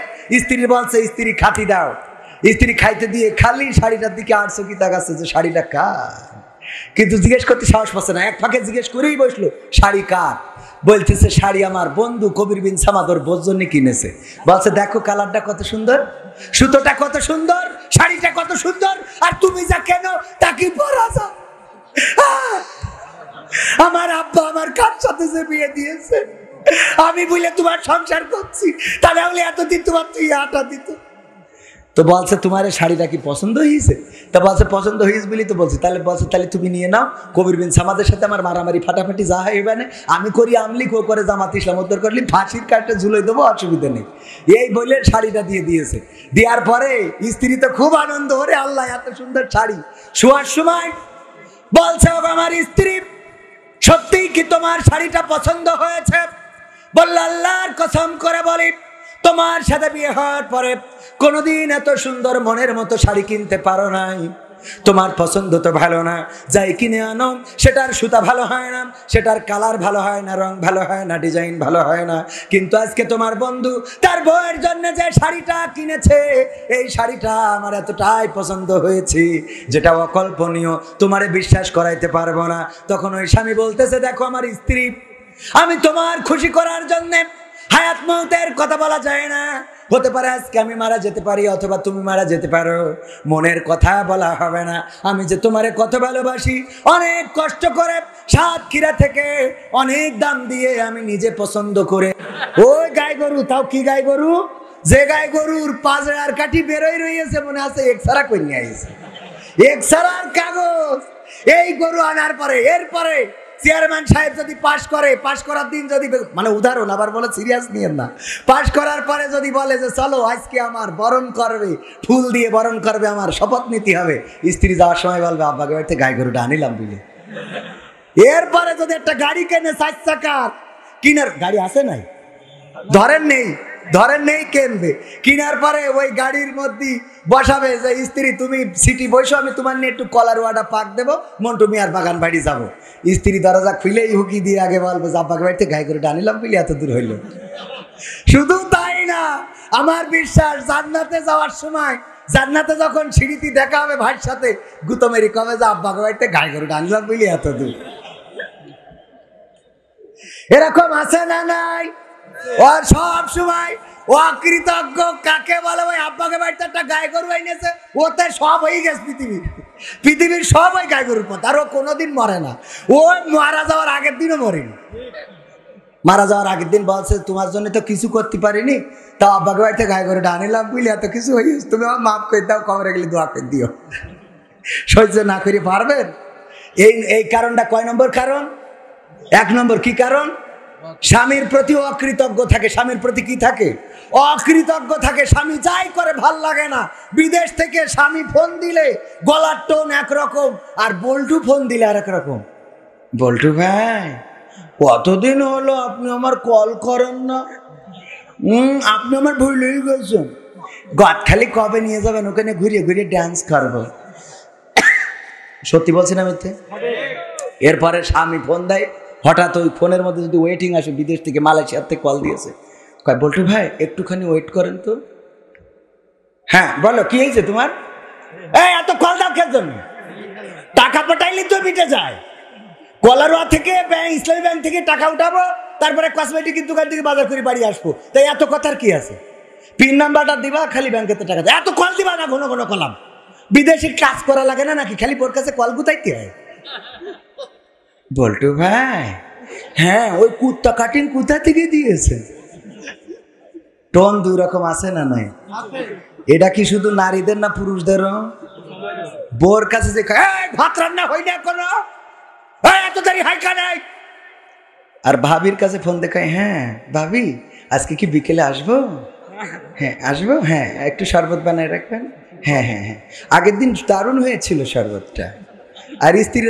স্ত্রী বলছে, স্ত্রী খাতি দাও। স্ত্রী খাইতে দিয়ে খালি শাড়িটার দিকে আর চোখি তাকাচ্ছে যে শাড়িটা কার, কিন্তু জিজ্ঞেস করতে সাহস পাচ্ছে না। এক ফাঁকে জিজ্ঞেস করেই বসলো, শাড়ি কার? বলতেছে শাড়ি আমার বন্ধু কবির বিন সামাদ ওর বোর জন্য কিনেছে। বলছে দেখো কালারটা কত সুন্দর, সুতোটা কত সুন্দর, শাড়িটা কত সুন্দর, আর তুমি যা কেন তা কি পরা যাও। আমার আব্বা আমার কার সাথে যে বিয়ে দিয়েছে, আমি বলে তোমার সংসার করছি, তাহলে বলে এতদিন তোমার তুই আটা দিত। তো বলছে তোমার শাড়িটা কি পছন্দ হয়েছে? তা বলছে পছন্দ হয়েছে বলি তো বলছি। তাহলে বলছে তাহলে তুমি নিয়ে নাও, কবির বিন সামাদের সাথে আমার মারামারি ফাটাফাটি যা হইবে না, আমি করি আমলিক, ও করে জামাত ইসলাম, উত্তর করলি ফাঁসির কাঠটা ঝুলে দেবো, অসুবিধা নেই। এই বলে শাড়িটা দিয়ে দিয়েছে। দেওয়ার পরে স্ত্রী তো খুব আনন্দ, ওরে আল্লাহ এত সুন্দর শাড়ি। শোয়ার সময় বলছে আমার স্ত্রী সত্যিই কি তোমার শাড়িটা পছন্দ হয়েছে? বলল আল্লাহর কসম করে বলি তোমার সাথে বিয়ে হওয়ার পরে কোনোদিন এত সুন্দর মনের মতো শাড়ি কিনতে পারো নাই। তোমার পছন্দ তো ভালো না, যাই কিনে আনো সেটার সুতা ভালো হয় না, সেটার কালার ভালো হয় না, রং ভালো হয় না, ডিজাইন ভালো হয় না। কিন্তু আজকে তোমার বন্ধু তার বউয়ের জন্য যে শাড়িটা কিনেছে, এই শাড়িটা আমার এতটাই পছন্দ হয়েছে যেটা অকল্পনীয়, তোমারে বিশ্বাস করাইতে পারবো না। তখন ওই স্বামী বলতেছে দেখো আমার স্ত্রী, আমি তোমার খুশি করার জন্যে হায়াত মৌতের কথা বলা যায় না। হতে পারে আজকে আমি মারা যেতে পারি অথবা তুমি মারা যেতে পারো, মনের কথা বলা হবে না। আমি যে তোমারে কত ভালোবাসি, অনেক কষ্ট করে সাতক্ষীরা থেকে অনেক দাম দিয়ে আমি নিজে পছন্দ করে, ওই গাই গরু, তাও কি গাই গরু, যে গাই গরুর পাঁচড়ার কাঠি বেরোয় রয়েছে মনে আছে, এক্সারা করে নিয়ে আসছে, এক্সারার কাগজ। এই গরু আনার পরে এরপরে চেয়ারম্যান সাহেব যদি পাশ করে, পাশ করার দিন যদি, মানে উদাহরণ, আবার বলে সিরিয়াস নিয়েন না, পাশ করার পরে যদি বলে যে চলো আজকে আমার বরণ করবে, ফুল দিয়ে বরণ করবে, আমার শপথ নিতে হবে, স্ত্রী যাওয়ার সময় বলবে আব্বাকে বাড়িতে গাই গরুটা আনিলাম বুঝলে। এরপরে যদি একটা গাড়ি কেনে 4 চাকার, কিনার গাড়ি আছে নাই, ধরেন নেই কিনবে, কিনার পরে ওই গাড়ির মধ্যে বসাবে যে স্ত্রী তুমি সিটি বসো, আমি তোমার নিয়ে একটু কলার ওয়াটা পাক দেবো, মন্টু মিয়ার বাগান বাড়ি যাবো। স্ত্রী দরজা খুলেই হুকি দিয়ে আগে বলবে যে আব্বাকে বাড়িতে গাই করে আনিলাম বলে এত দূর হইল। শুধু তাই না, আমার বিশ্বাস জান্নাতে যাওয়ার সময়, জান্নাতে যখন সিঁড়িতে দেখা হবে ভাইয়ের সাথে, গুতমেরি কবে যে আব্বাকে বাড়িতে গাই করে আনিলাম বলে এত দূর। এরকম আছে না নাই? ওর সব সময় অকৃতজ্ঞ কাকে বলে? ওই আব্বাকে বাড়িতে একটা গাই গরু এনেছে, ওতে সব হয়ে গেছে, পৃথিবীর সব ওই গাই গরুর পথ, আর ও কোনোদিন মরে না। ও মারা যাওয়ার আগের দিনও মরেনি। মারা যাওয়ার আগের দিন বলছে তোমার জন্য তো কিছু করতে পারিনি, তাও আব্বাকে বাড়িতে গাই গরুটা আনিলাম বুঝলি, এত কিছু হয়ে গেছে, তুমি আমার মাফ করে দাও, কবরে গেলে দোয়া করে দিও। সহ্য না করে পারবেন? এই কারণটা কয় নম্বর কারণ? 1 নম্বর কি কারণ? স্বামীর প্রতি অকৃতজ্ঞ থাকে। স্বামীর প্রতি কি থাকে? অকৃতজ্ঞ থাকে। স্বামী যাই করে ভাল লাগে না। বিদেশ থেকে স্বামী ফোন দিলে গলার টোন একরকম, আর বল্টু ফোন দিলে আর এক রকম। বল্টু ভাই কতদিন হলো আপনি আমার কল করেন না, আপনি আমার ভুলেই গেছেন, গদখালি কবে নিয়ে যাবেন, ওখানে ঘুরিয়ে ঘুরিয়ে ড্যান্স করবো। সত্যি বলছি না মিথ্যে? এরপরে স্বামী ফোন দেয়, হঠাৎ ওই ফোনের মধ্যে যদি ওয়েটিং আসে, বিদেশ থেকে মালয়েশিয়ার থেকে কল দিয়েছে, কয় বল্টু ভাই একটুখানি ওয়েট করেন তো। হ্যাঁ বলো কি হয়েছে তোমার? এই এত কল দাও কেন জন্য? টাকা পাঠাইলে তো মিটে যায়। কলারোয়া থেকে ইসলামী ব্যাংক থেকে টাকা উঠাবো, তারপরে কসমেটিকের দোকান থেকে বাজার করে বাড়ি আসবো, তাই এত কথার কি আছে? পিন নাম্বারটা দিবা, খালি ব্যাংকেতে টাকা দেয়, এত কল দিবা না, ঘন ঘন কলাম। বিদেশে কাজ করা লাগে না নাকি, খালি ওর কাছে কল গুতাইতে হয়। বল্টু ভাই হ্যাঁ ওই কুত্তা কাটিং কোথা থেকে দিয়েছে? টোন 2 রকম আছে না নাই? এটা কি শুধু নারীদের না পুরুষদেরও? বোর কাছে যে ভাত রান্না হয় না কোনো, এত দেরি হয় কেন? আর ভাবির কাছে ফোন দেখায়, হ্যাঁ ভাবি আজকে কি বিকেলে আসবো? হ্যাঁ আসবো, হ্যাঁ একটু শরবত বানায় রাখবেন, হ্যাঁ হ্যাঁ হ্যাঁ আগের দিন দারুণ হয়েছিল শরবতটা। আর স্ত্রী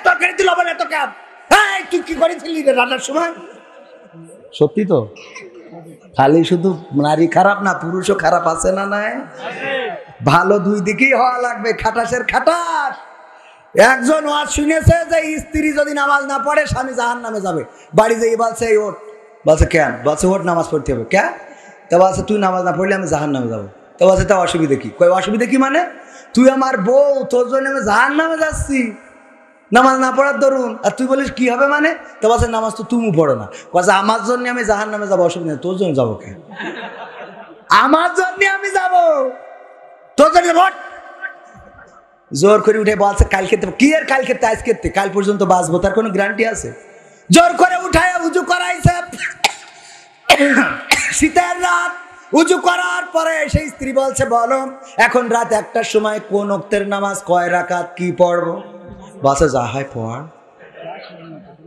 তরকারি তুই লবণ এত কাপ, তুই কি করেছিলি রান্নার সময়? সত্যি তো, খালি শুধু নারী খারাপ না, পুরুষও খারাপ আছে না নাই? ভালো দুই দিকেই হওয়া লাগবে, খাটাসের খাটাস। একজন ওয়াজ শুনেছে যে স্ত্রী যদি নামাজ না পড়ে স্বামী জাহান্নামে যাবে, বাড়ি যেয়ে বলছে এই ওঠ, বলছে কেন? বলছে ওঠ নামাজ পড়তে হবে। কে? তা বলছে তুই নামাজ না পড়লে আমি জাহান্নামে যাবো। তো বলছে তা অসুবিধা কি? কই অসুবিধা কি মানে? তুই আমার বউ, তোর জন্য আমি জাহান্নামে যাচ্ছি। নামাজ না পড়ার দরুন, আর তুই বলিস কি হবে মানে? তো বলছে নামাজ তো তুমি পড়ো না। কথা আমার জন্য আমি জাহান নামে যাবো, অসুবিধা নেই, তোর জন্য যাবো কেন? আমার জন্য আমি যাবো, তোর জন্য জোর করে উঠে বলছে কাল খেতে। কি আর কাল খেতে? আজ খেতে, কাল পর্যন্ত বাঁচবো তার কোনো গ্যারান্টি আছে? জোর করে উঠায় উজু করাইছে। শীতের রাত, উজু করার পরে সেই স্ত্রী বলছে বলো এখন রাত 1টার সময় কোন ওক্তের নামাজ, কয় রাকাত, কি পড়বো? বলছে যা হয় পড়।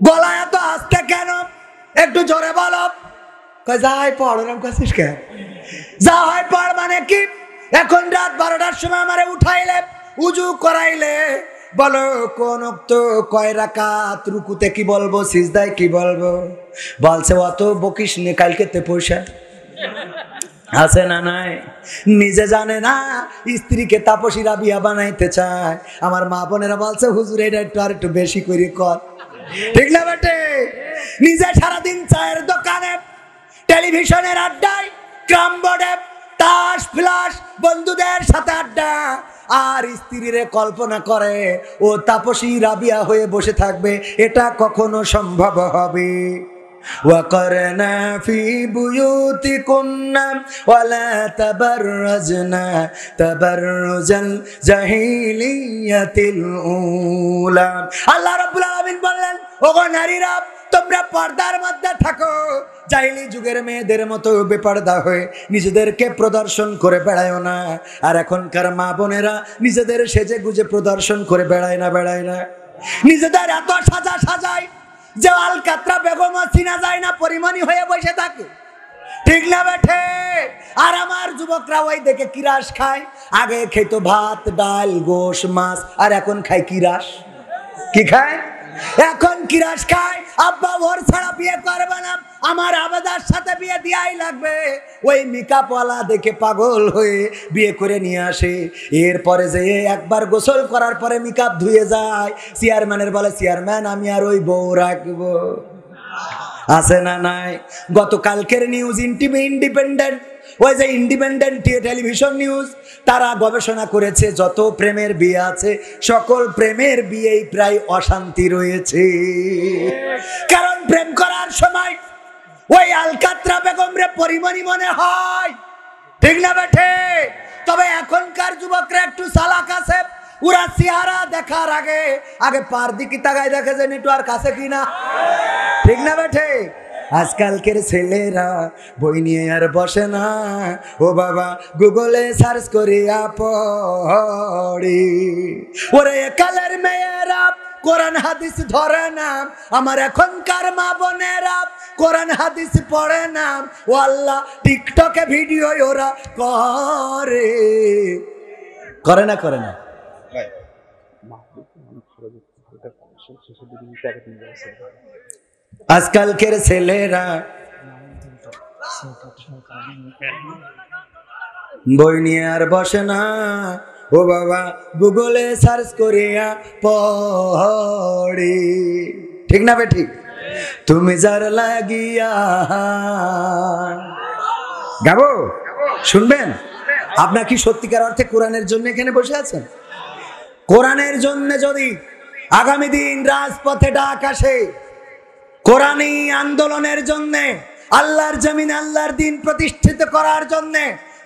গলা এত আস্তে কেন? একটু জোরে বলো। কয় যা হয় পড়। ওরকম কাছিস কেন? যা হয় পড় মানে কি? এখন রাত 12টার সময় আমারে উঠাইলে, উজু করাইলে, বলো কোন ওক্ত, কয় রাকাত, রুকুতে কি বলবো, সিজদায় কি বলবো? বলছে অত বকিস নে, কালকে তে পয়সা আছে না নাই? নিজে জানে না স্ত্রীকে তাপসী রাবিয়া বানাইতে চায়। আমার মা বোনেরা বলছে হুজুর এটা একটু আর একটু বেশি করে কর, ঠিক না বেটে? নিজে সারাদিন চায়ের দোকানে, টেলিভিশনের আড্ডায়, ক্রাম বোর্ডে, তাস ফ্লাশ, বন্ধুদের সাথে আড্ডা, আর স্ত্রীরে কল্পনা করে ও তাপসী রাবিয়া হয়ে বসে থাকবে। এটা কখনো সম্ভব হবে? وقرنا في بيوتكن ولا تبرجنا تبرج الجاهلية الأولى। আল্লাহ রাব্বুল আলামিন বললেন, ওগো নারীরা তোমরা পর্দার মধ্যে থাকো, জাহিলি যুগের মেয়েদের মতো বেপর্দা হয়ে নিজেদেরকে প্রদর্শন করে বেড়ায় না। আর এখনকার মা বোনেরা নিজেদের সেজে গুজে প্রদর্শন করে বেড়ায় না। নিজেদের এত সাজায় যে আলকাতরা বেগম চিনা যায় না, পরিমণি হয়ে বসে থাকে, ঠিক না বেঠে? আর আমার যুবকরা ওই দেখে কিরাস খায়। আগে খেত ভাত ডাল গোশ মাছ, আর এখন খায় কিরাস। কি খায়? এখন কিরাস খায়। আব্বা ওর ছাড়া বিয়ে করবে না, আমার আবেদার সাথে বিয়ে দিয়াই লাগবে। ওই মেকআপওয়ালা দেখে পাগল হয়ে বিয়ে করে নিয়ে আসে। এরপরে যে একবার গোসল করার পরে মেকআপ ধুয়ে যায়, চেয়ারম্যানের বলে চেয়ারম্যান আমি আর ওই বউ রাখবো। আছে না নাই? গতকালকের নিউজ ইন্ডিপেন্ডেন্ট, ওই যে ইন্ডিপেন্ডেন্ট টেলিভিশন নিউজ, তারা গবেষণা করেছে যত প্রেমের বিয়ে আছে সকল প্রেমের বিয়েই প্রায় অশান্তি রয়েছে। কারণ প্রেম করার সময় ওই আলকাতরা বেগম রে পরিমণি মনে হয়, ঠিক না বেঠে? তবে এখনকার যুবকরা একটু চালাক আছে, ওরা চেহারা দেখার আগে পার দিকে তাকায় দেখে যে নেটওয়ার্ক কাছে কিনা, ঠিক না বেঠে? আজকালকের ছেলেরা বই নিয়ে আর বসে না, ও বাবা গুগলে সার্চ করিয়া পড়ি। ওরে কালের মেয়েরা কোরআন হাদিস ধরে না, আমার এখনকার মা বোনেরা কোরআন হাদিস পড়ে না। ও আল্লাহ, টিকটকে ভিডিও ওরা করে না। আজকালকের ছেলেরা বই নিয়ে আর বসে না, ও বাবা গুগলে সার্চ করিয়া পড়ি, ঠিক না বে ঠিক? তুমি যার লাগিয়া গাবো, শুনবেন? আপনার কি সত্যিকার অর্থে কোরআনের জন্য এখানে বসে আছেন? কোরআনের জন্য যদি আগামী দিন রাজপথে ডাক আসে, কোরআনী আন্দোলনের জন্য, আল্লাহর জমিন আল্লাহর দিন প্রতিষ্ঠিত করার জন্য,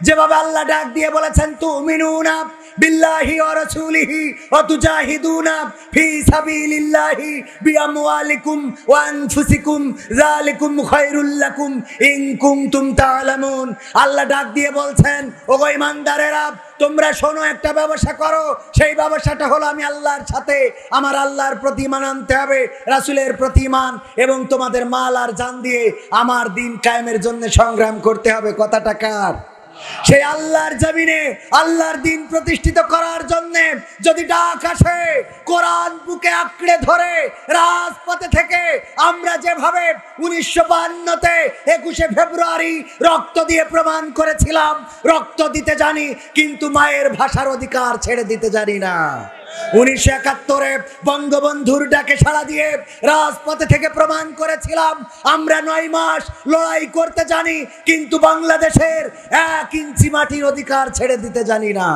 যেভাবে আল্লাহ ডাক দিয়ে বলেছেন তুমিনুনা বিল্লাহি ওয়া রাসূলিহি ওয়া তুজাহিদুনা ফি সাবিলিল্লাহি বিআমওয়ালিকুম ওয়া আনফুসিকুম যালিকুম খায়রুল লাকুম ইন কুনতুম তা'লামুন। আল্লাহ ডাক দিয়ে বলছেন, ওগো ঈমানদারেরা তোমরা শোনো, একটা ব্যবসা করো, সেই ব্যবসাটা হলো আমি আল্লাহর সাথে, আমার আল্লাহর প্রতি ঈমান আনতে হবে, রাসূলের প্রতি ঈমান, এবং তোমাদের মাল আর জান দিয়ে আমার দিন কায়েমের জন্য সংগ্রাম করতে হবে। কথাটা কার? সেই আল্লাহর জমিনে আল্লাহর দিন প্রতিষ্ঠিত করার জন্য যদি ডাক আসে, কোরআন বুকে আঁকড়ে ধরে রাজপথে থেকে আমরা যেভাবে 1952-তে 21শে ফেব্রুয়ারি রক্ত দিয়ে প্রমাণ করেছিলাম, রক্ত দিতে জানি কিন্তু মায়ের ভাষার অধিকার ছেড়ে দিতে জানি না। 1971-এ বঙ্গবন্ধুর ডাকে সাড়া দিয়ে রাজপথে থেকে প্রমাণ করেছিলাম আমরা 9 মাস লড়াই করতে জানি কিন্তু বাংলাদেশের 1 ইঞ্চি মাটির অধিকার ছেড়ে দিতে জানি না।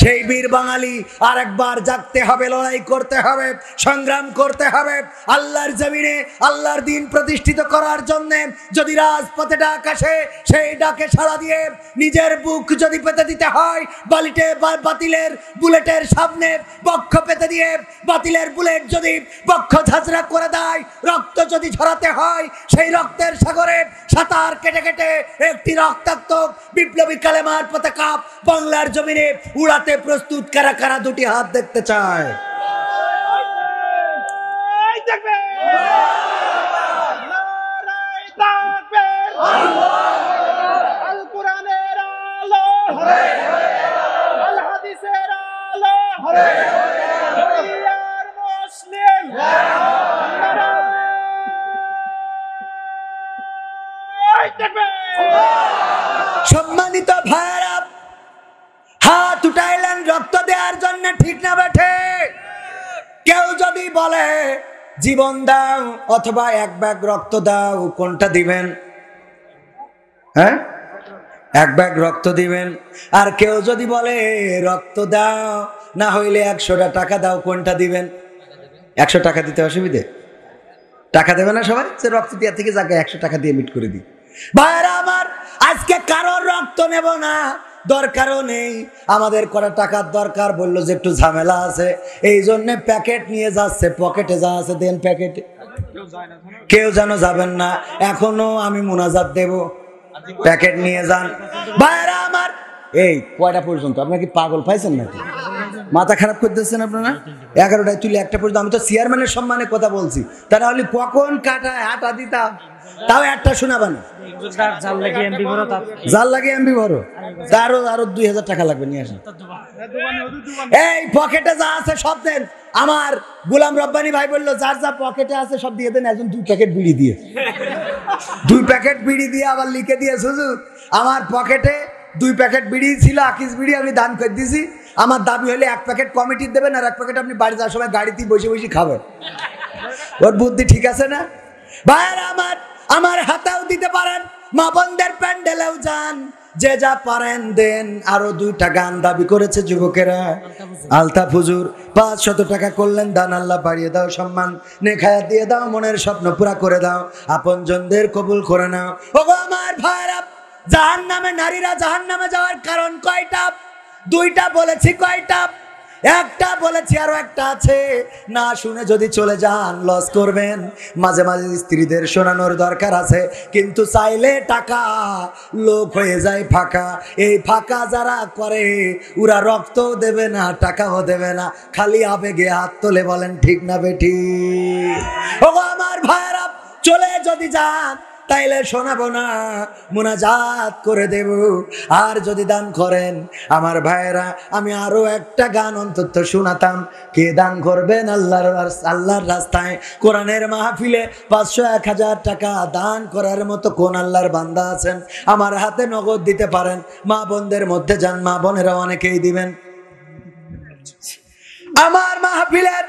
সেই বীর বাঙালি আর একবার জাগতে হবে, লড়াই করতে হবে, সংগ্রাম করতে হবে আল্লাহর জমিনে আল্লাহর দিন প্রতিষ্ঠিত করার জন্য। যদি রাজপথে ডাক আসে, সেই ডাকে সাড়া দিয়ে নিজের বুক যদি পেতে দিতে হয় বাতিলের বুলেটের সামনে বক্ষ পেতে দিয়ে, বাতিলের বুলেট যদি বক্ষ ঝাঁঝরা করে দেয়, রক্ত যদি ঝরাতে হয়, সেই রক্তের সাগরে সাঁতার কেটে কেটে একটি রক্তাক্ত বিপ্লবী কালেমার পতাকা বাংলার জমিনে উড়াতে প্রস্তুত কারা কারা? দুটি হাত দেখতে চায়। আল কোরআনের আলো, আল হাদিসের আলো, মুসলিম সম্মানিত ভাইরা, হাত উঠাইলেন রক্ত দেওয়ার জন্য, ঠিক না বেঠে? কেউ যদি বলে জীবন দাও অথবা এক ব্যাগ রক্ত দাও, কোনটা দিবেন? হ্যাঁ, এক ব্যাগ রক্ত দিবেন। আর কেউ যদি বলে রক্ত দাও না হইলে 100টা টাকা দাও, কোনটা দিবেন? 100 টাকা দিতে অসুবিধে? টাকা দেবে না সবাই? সে রক্ত দেওয়ার থেকে যাকে 100 টাকা দিয়ে মিট করে দিই। ভাইরা আমার, আজকে কারোর রক্ত নেব না, দরকারও নেই। আমাদের কটা টাকার দরকার, বললো যে একটু ঝামেলা আছে, এই জন্য প্যাকেট নিয়ে যাচ্ছে। পকেটে যা আছে দেন প্যাকেটে, কেউ যেন যাবেন না। এখনো আমি মুনাজাত দেব, প্যাকেট নিয়ে যান। ভাইরা আমার, এই কয়টা পর্যন্ত? আপনারা কি পাগল পাইছেন নাকি? মাথা খারাপ করতেছেন আপনারা? 11টায় তুলে 1টা পর্যন্ত। আমি তো চেয়ারম্যানের সম্মানে কথা বলছি, তা নাহলে কখন কাটায় আটা দিতাম। তাও একটা শোনাবেন, জাল লাগে এমবি বড়, তারও আরো 2000 টাকা লাগবে, নিয়ে আসেন। এই পকেটে যা আছে সব দেন। আমার গোলাম রব্বানি ভাই বললো যার যা পকেটে আছে সব দিয়ে দেন। একজন 2 প্যাকেট বিড়ি দিয়ে, 2 প্যাকেট বিড়ি দিয়ে আবার লিখে দিয়ে, হুজুর আমার পকেটে 2 প্যাকেট বিড়ি ছিল, আকিস বিড়ি, আমি দান করে দিয়েছি। আমার দাবি হলে 1 প্যাকেট কমিটির দেবেন, আর 1 প্যাকেট আপনি বাড়ি যাওয়ার সময় গাড়িতে বসে বসে খাবেন। ওর বুদ্ধি ঠিক আছে না? ভাইরা আমার হাতেও দিতে পারেন, মা বোনদের প্যান্ডেলেও যান, যে যা পারেন দেন। আরো 2টা গান দাবি করেছে যুবকেরা। আলতাফ হুজুর 500 টাকা করলেন দান, আল্লাহ বাড়িয়ে দাও, সম্মান নেখায়া দিয়ে দাও, মনের স্বপ্ন পুরা করে দাও, আপনজনদের কবুল করে নাও। ওগো আমার ভাইরা, জাহান্নামে নারীরা জাহান্নামে যাওয়ার কারণ কয়টা? 2টা বলেছি। কয়টা? 1টা বলেছি, আরো 1টা আছে। না শুনে যদি চলে যান লস করবেন। মাঝে মাঝে স্ত্রীদের শোনানোর দরকার আছে, কিন্তু চাইলে টাকা লোক হয়ে যায় ফাঁকা। এই ফাঁকা যারা করে ওরা রক্তও দেবে না, টাকাও দেবে না, খালি আবেগে হাত তোলে। বলেন ঠিক না বেঠি? ও আমার ভাইরা, চলে যদি যান তাইলে শোনাবো না, মুনাজাত করে দেব। আর যদি দান করেন আমার ভাইরা, আমি আরো 1টা গান অন্তত শোনাতাম। কে দান করবেন আল্লাহর রাস্তায়, কোরআনের মাহফিলে 500-1000 টাকা দান করার মতো কোন আল্লাহর বান্দা আছেন? আমার হাতে নগদ দিতে পারেন। মা বোনদের মধ্যে যান, মা বোনেরা অনেকেই দিবেন। আমার মাহফিলের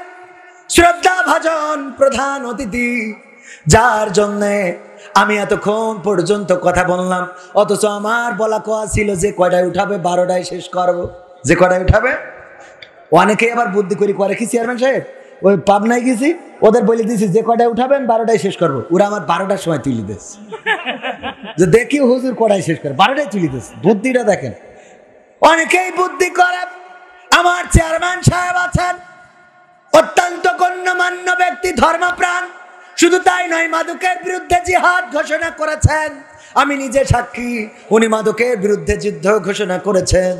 শ্রদ্ধা ভাজন প্রধান অতিথি, যার জন্যে আমি এতক্ষণ পর্যন্ত কথা বললাম, অথচ আমার বলা কথা ছিল যে কয়টায় উঠাবে, 12টায় শেষ করব। যে কয়টায় উঠাবে, অনেকেই আবার বুদ্ধি করি করে কি চেয়ারম্যান সাহেব, ওই পাবনায় গেছি, ওদের বলে দিয়েছি যে কয়টায় উঠাবেন 12টায় শেষ করবো। ওরা আমার 12টার সময় তুলি দিচ্ছে, যে দেখি হুজুর কয়টায় শেষ করে, 12টায় তুলি দিচ্ছে। বুদ্ধিটা দেখেন, অনেকেই বুদ্ধি করে। আমার চেয়ারম্যান সাহেব আছেন অত্যন্ত গণ্যমান্য ব্যক্তি, ধর্মপ্রাণ। শুধু তাই নয়, মাদকের বিরুদ্ধে জিহাদ ঘোষণা করেছেন। আমি নিজে সাক্ষী, উনি মাদকের বিরুদ্ধে যুদ্ধ ঘোষণা করেছেন।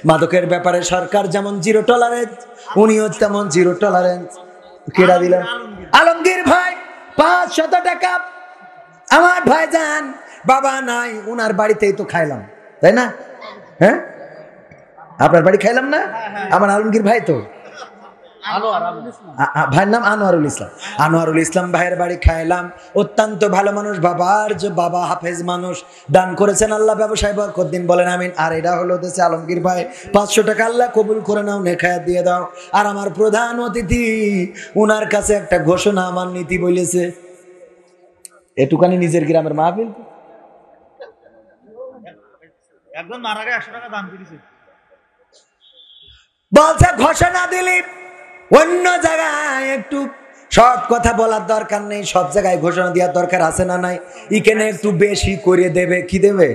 মাদকের ব্যাপারে সরকার যেমন 0 টলারেন্স, উনিও তেমন 0 টলারেন্স। কেডা দিলেন? আলমগীর ভাই 500 টাকা। আমার ভাই যান, বাবা নাই, উনার বাড়িতেই তো খাইলাম, তাই না? হ্যাঁ, আপনার বাড়ি খাইলাম না? আমার আলমগীর ভাই তো, ভাইয়ের নাম আনোয়ারুল ইসলাম। আনোয়ারুল ইসলাম ভাইয়ের বাড়ি খাইলাম। অত্যন্ত ভালো মানুষ, বাবার যে বাবা হাফেজ মানুষ, দান করেছেন, আল্লাহ ব্যবসায় বরকত দিন, বলেন আমিন। আর এটা হলো দেশে আলমগীর ভাই, 500 টাকা আল্লাহ কবুল করে নাও, নেখায়াত দিয়ে দাও। আর আমার প্রধান অতিথি, উনার কাছে একটা ঘোষণা আমার নীতি বলেছে, এটুকানি নিজের গ্রামের মাহফিল, একজন মারা গেলে 100 টাকা দান করেছে। বলছে ঘোষণা দিলি অন্য জায়গায় একটু সব কথা বলার দরকার নেই, সব জায়গায় ঘোষণা দেওয়ার দরকার আছে না নাই? এখানে একটু বেশি করে দেবে। কি দেবে?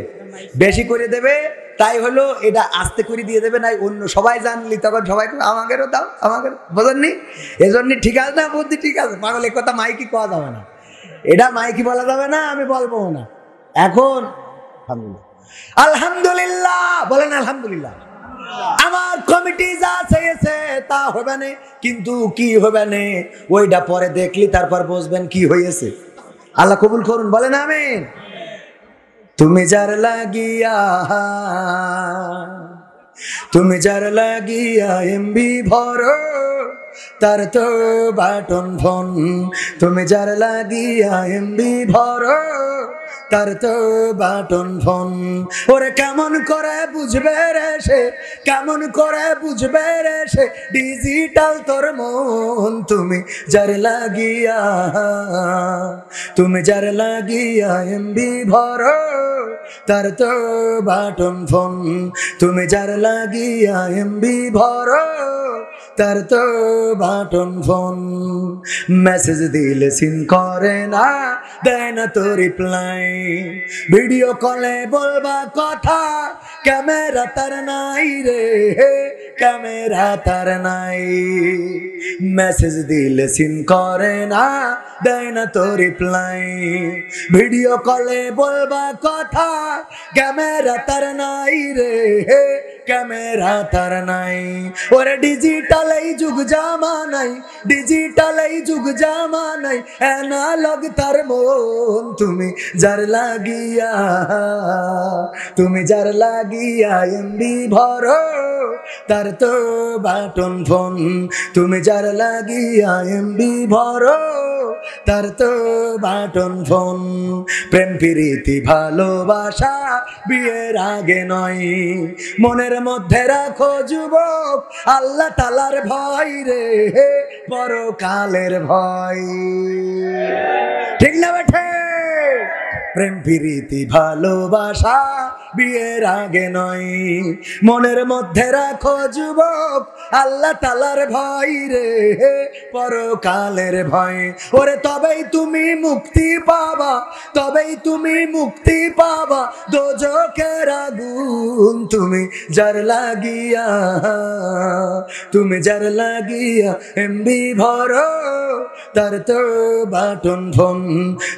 বেশি করে দেবে। তাই হলো এটা আস্তে করে দিয়ে দেবে, নাই অন্য সবাই জানলি তখন সবাই আমাদেরও দাও, আমাদের বোঝেননি? এজন্য ঠিক আছে না বুদ্ধি? ঠিক আছে, পাগল এ কথা মাইকি কওয়া যাবে না, এটা মাইকি বলা যাবে না, আমি বলবো না এখন। আলহামদুলিল্লাহ বলেন আলহামদুলিল্লাহ। আমার কমিটি যা চেয়েছে তা হবে না, কিন্তু কি হবে না ওইটা পরে দেখলি তারপর বুঝবেন কি হয়েছে। আল্লাহ কবুল করুন, বলেন আমিন। তুমি যার লাগিয়া, তুমি যার লাগিয়া এমবি ভরো তার তো বাটন ফোন, তুমি যার লাগিয়া এমবি ভরো তার তো বাটন ফোন। ওরে কেমন করে বুঝবে রে সে, কেমন করে বুঝবে রে সে ডিজিটাল তোর মন। তুমি যার লাগিয়া, তুমি যার লাগিয়া এমবি ভরো তার তো বাটন ফোন, তুমি যার লাগিয়া এমবি ভরো তার তো বাটন ফোন। মেসেজ দিলে সিন করে না, দেয় না তো রিপ্লাই, ভিডিও কলে বলবা কথা ক্যামেরা তার নাই রে, ক্যামেরা তার নাই। মেসেজ দিলে সিন করে না, দেয় না তো রিপ্লাই, ভিডিও কলে বলবা কথা ক্যামেরা তার নাই রে, ক্যামেরা তার নাই। ওরে ডিজিটাল এই যুগ জামানাই, ডিজিটাল এই যুগ জামানাই অ্যানালগ তার মন। তুমি যার লাগিয়া, তুমি যার লাগিয়া এমবি ভরো তার তো বাটন ফোন, তুমি যার লাগিয়া এমবি ভরো তার তো বাটন ফোন। প্রেম প্রীতি ভালোবাসা বিয়ের আগে নয়, মনের মধ্যে রাখো যুবক আল্লাহ তাআলার ভয় রে, পরকালের ভয়। ঠিক না বেঠে? প্রেম প্রীতি ভালোবাসা বিয়ের আগে নয়, মনের মধ্যে রাখো যুবক আল্লাহ তাআলার ভয় রে, পরকালের ভয়। ওরে তবেই তুমি মুক্তি পাবা, তবেই তুমি মুক্তি পাবা দোজখের আগুন। তুমি যার লাগিয়া, তুমি যার লাগিয়া এমবি ভরো তার তো বাটন ফোন,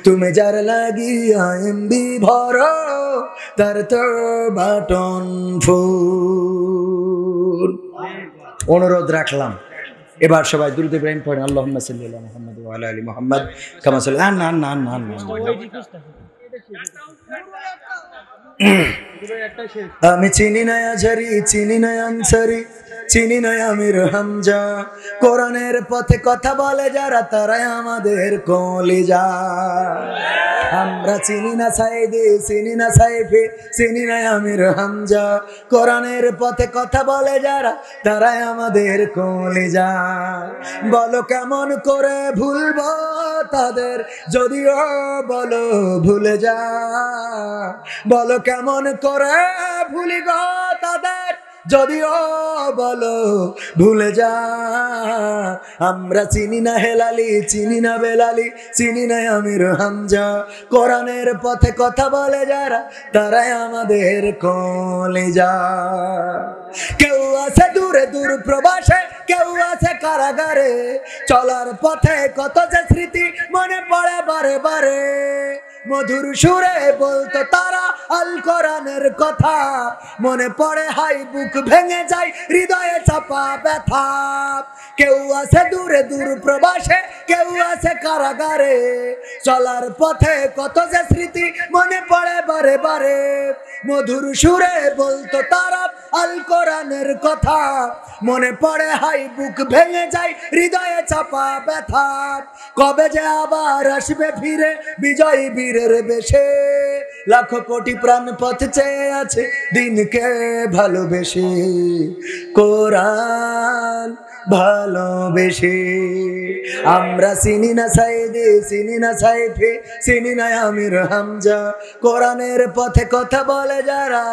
তুমি যার লাগিয়া এমবি ভরো তার তো বাটন ফোন। অনুরোধ রাখলাম এবার সবাই দুরূদ ইব্রাহিম পড়েন। আল্লাহুম্মা সাল্লি আলা মুহাম্মাদ ওয়া আলা আলি মুহাম্মাদ কামা সাল্লাল্লাহু না না না না। আমি চিনি না আজহারি, চিনি না আনসারি, চিনি না আমির হামজা, কোরআনের পথে কথা বলে যারা তারাই আমাদের কলিজা। আমরা চিনি না সাইদি, চিনি না সাইফি, চিনি না আমির হামজা, কোরআনের পথে কথা বলে যারা তারাই আমাদের কলিজা। বলো কেমন করে ভুলবো তাদের, যদিও বলো ভুলে যা, বলো কেমন করে ভুলি গো তাদের, যদিও বলো ভুলে যা। আমরা চিনি না হেলালি, চিনি না বেলালি, চিনি না আমির হামজা, কোরআনের পথে কথা বলে যারা তারাই আমাদের কলিজা। কেউ আছে দূরে দূর প্রবাসে, কেউ আছে কারাগারে, চলার পথে কত যে স্মৃতি মনে পড়ে বারে বারে। মধুর সুরে বলতো তারা আল কোরআনের কথা, মনে পড়ে হাই বুক ভেঙে যায় হৃদয়ে চাপা ব্যথা। কেউ আছে দূরে দূর প্রবাসে, কেউ আছে কারাগারে, চলার পথে কত যে স্মৃতি মনে পড়ে বারে বারে। মধুর সুরে বলতো তারা আল কোরআনের কথা, মনে পড়ে হাই বুক ভেঙে যায় হৃদয়ে চাপা ব্যথা। কবে যে আবার আসবে ফিরে বিজয়ী বীরের বেশে, লাখো কোটি প্রাণ পথ চেয়ে আছে দিনকে ভালোবেসে। কোরআন ভালোবেসে। আমরা চিনি না সাইদে, চিনি না সাইফে, চিনি না আমির হামজা, কোরআনের পথে কথা বলে যারা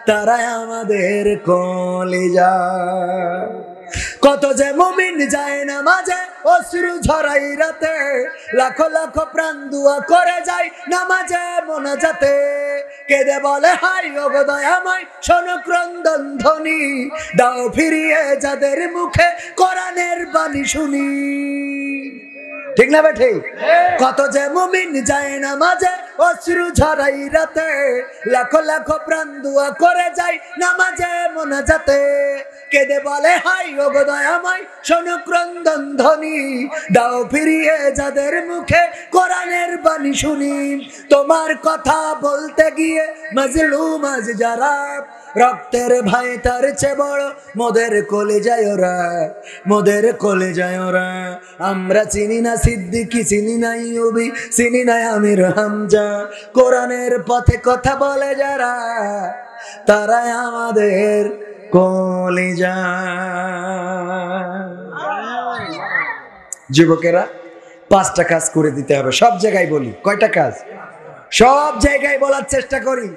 তারাই আমাদের কলিজা। কত যে মুমিন যায় না মাঝে অশ্রু ঝরাই রাতে, লাখো লাখো প্রাণ দুয়া করে যায় নামাজে মোনাজাতে, কেঁদে বলে হাই ওগো দয়াময় শোনো ক্রন্দন ধ্বনি, দাও ফিরিয়ে যাদের মুখে কোরআনের বাণী শুনি। ঠিক না বেঠে? কত যে মুমিন যায় না মাঝে অশ্রু ঝরাই রাতে, লাখো লাখো প্রাণ দুয়া করে যায় নামাজে মোনাজাতে, কেঁদে বলে হাই ওগো দয়াময় শোনো ক্রন্দন ধ্বনি, দাও ফিরিয়ে যাদের মুখে কোরআনের বাণী শুনি। তোমার কথা বলতে গিয়ে মাজলুম আজ যারা, রক্তের ভাই তার চেয়ে বড় মোদের কলিজায় ওরা, মোদের কলিজায় ওরা। আমরা চিনি না সিদ্দিকী, চিনি না ইউবি, চিনি না আমির হামজা, কোরআনের পথে কথা বলে যারা তারাই আমাদের কলিজা। যুবকেরা 5টা কাজ করে দিতে হবে, সব জায়গায় বলি। কয়টা কাজ? সব জায়গায় বলার চেষ্টা করি।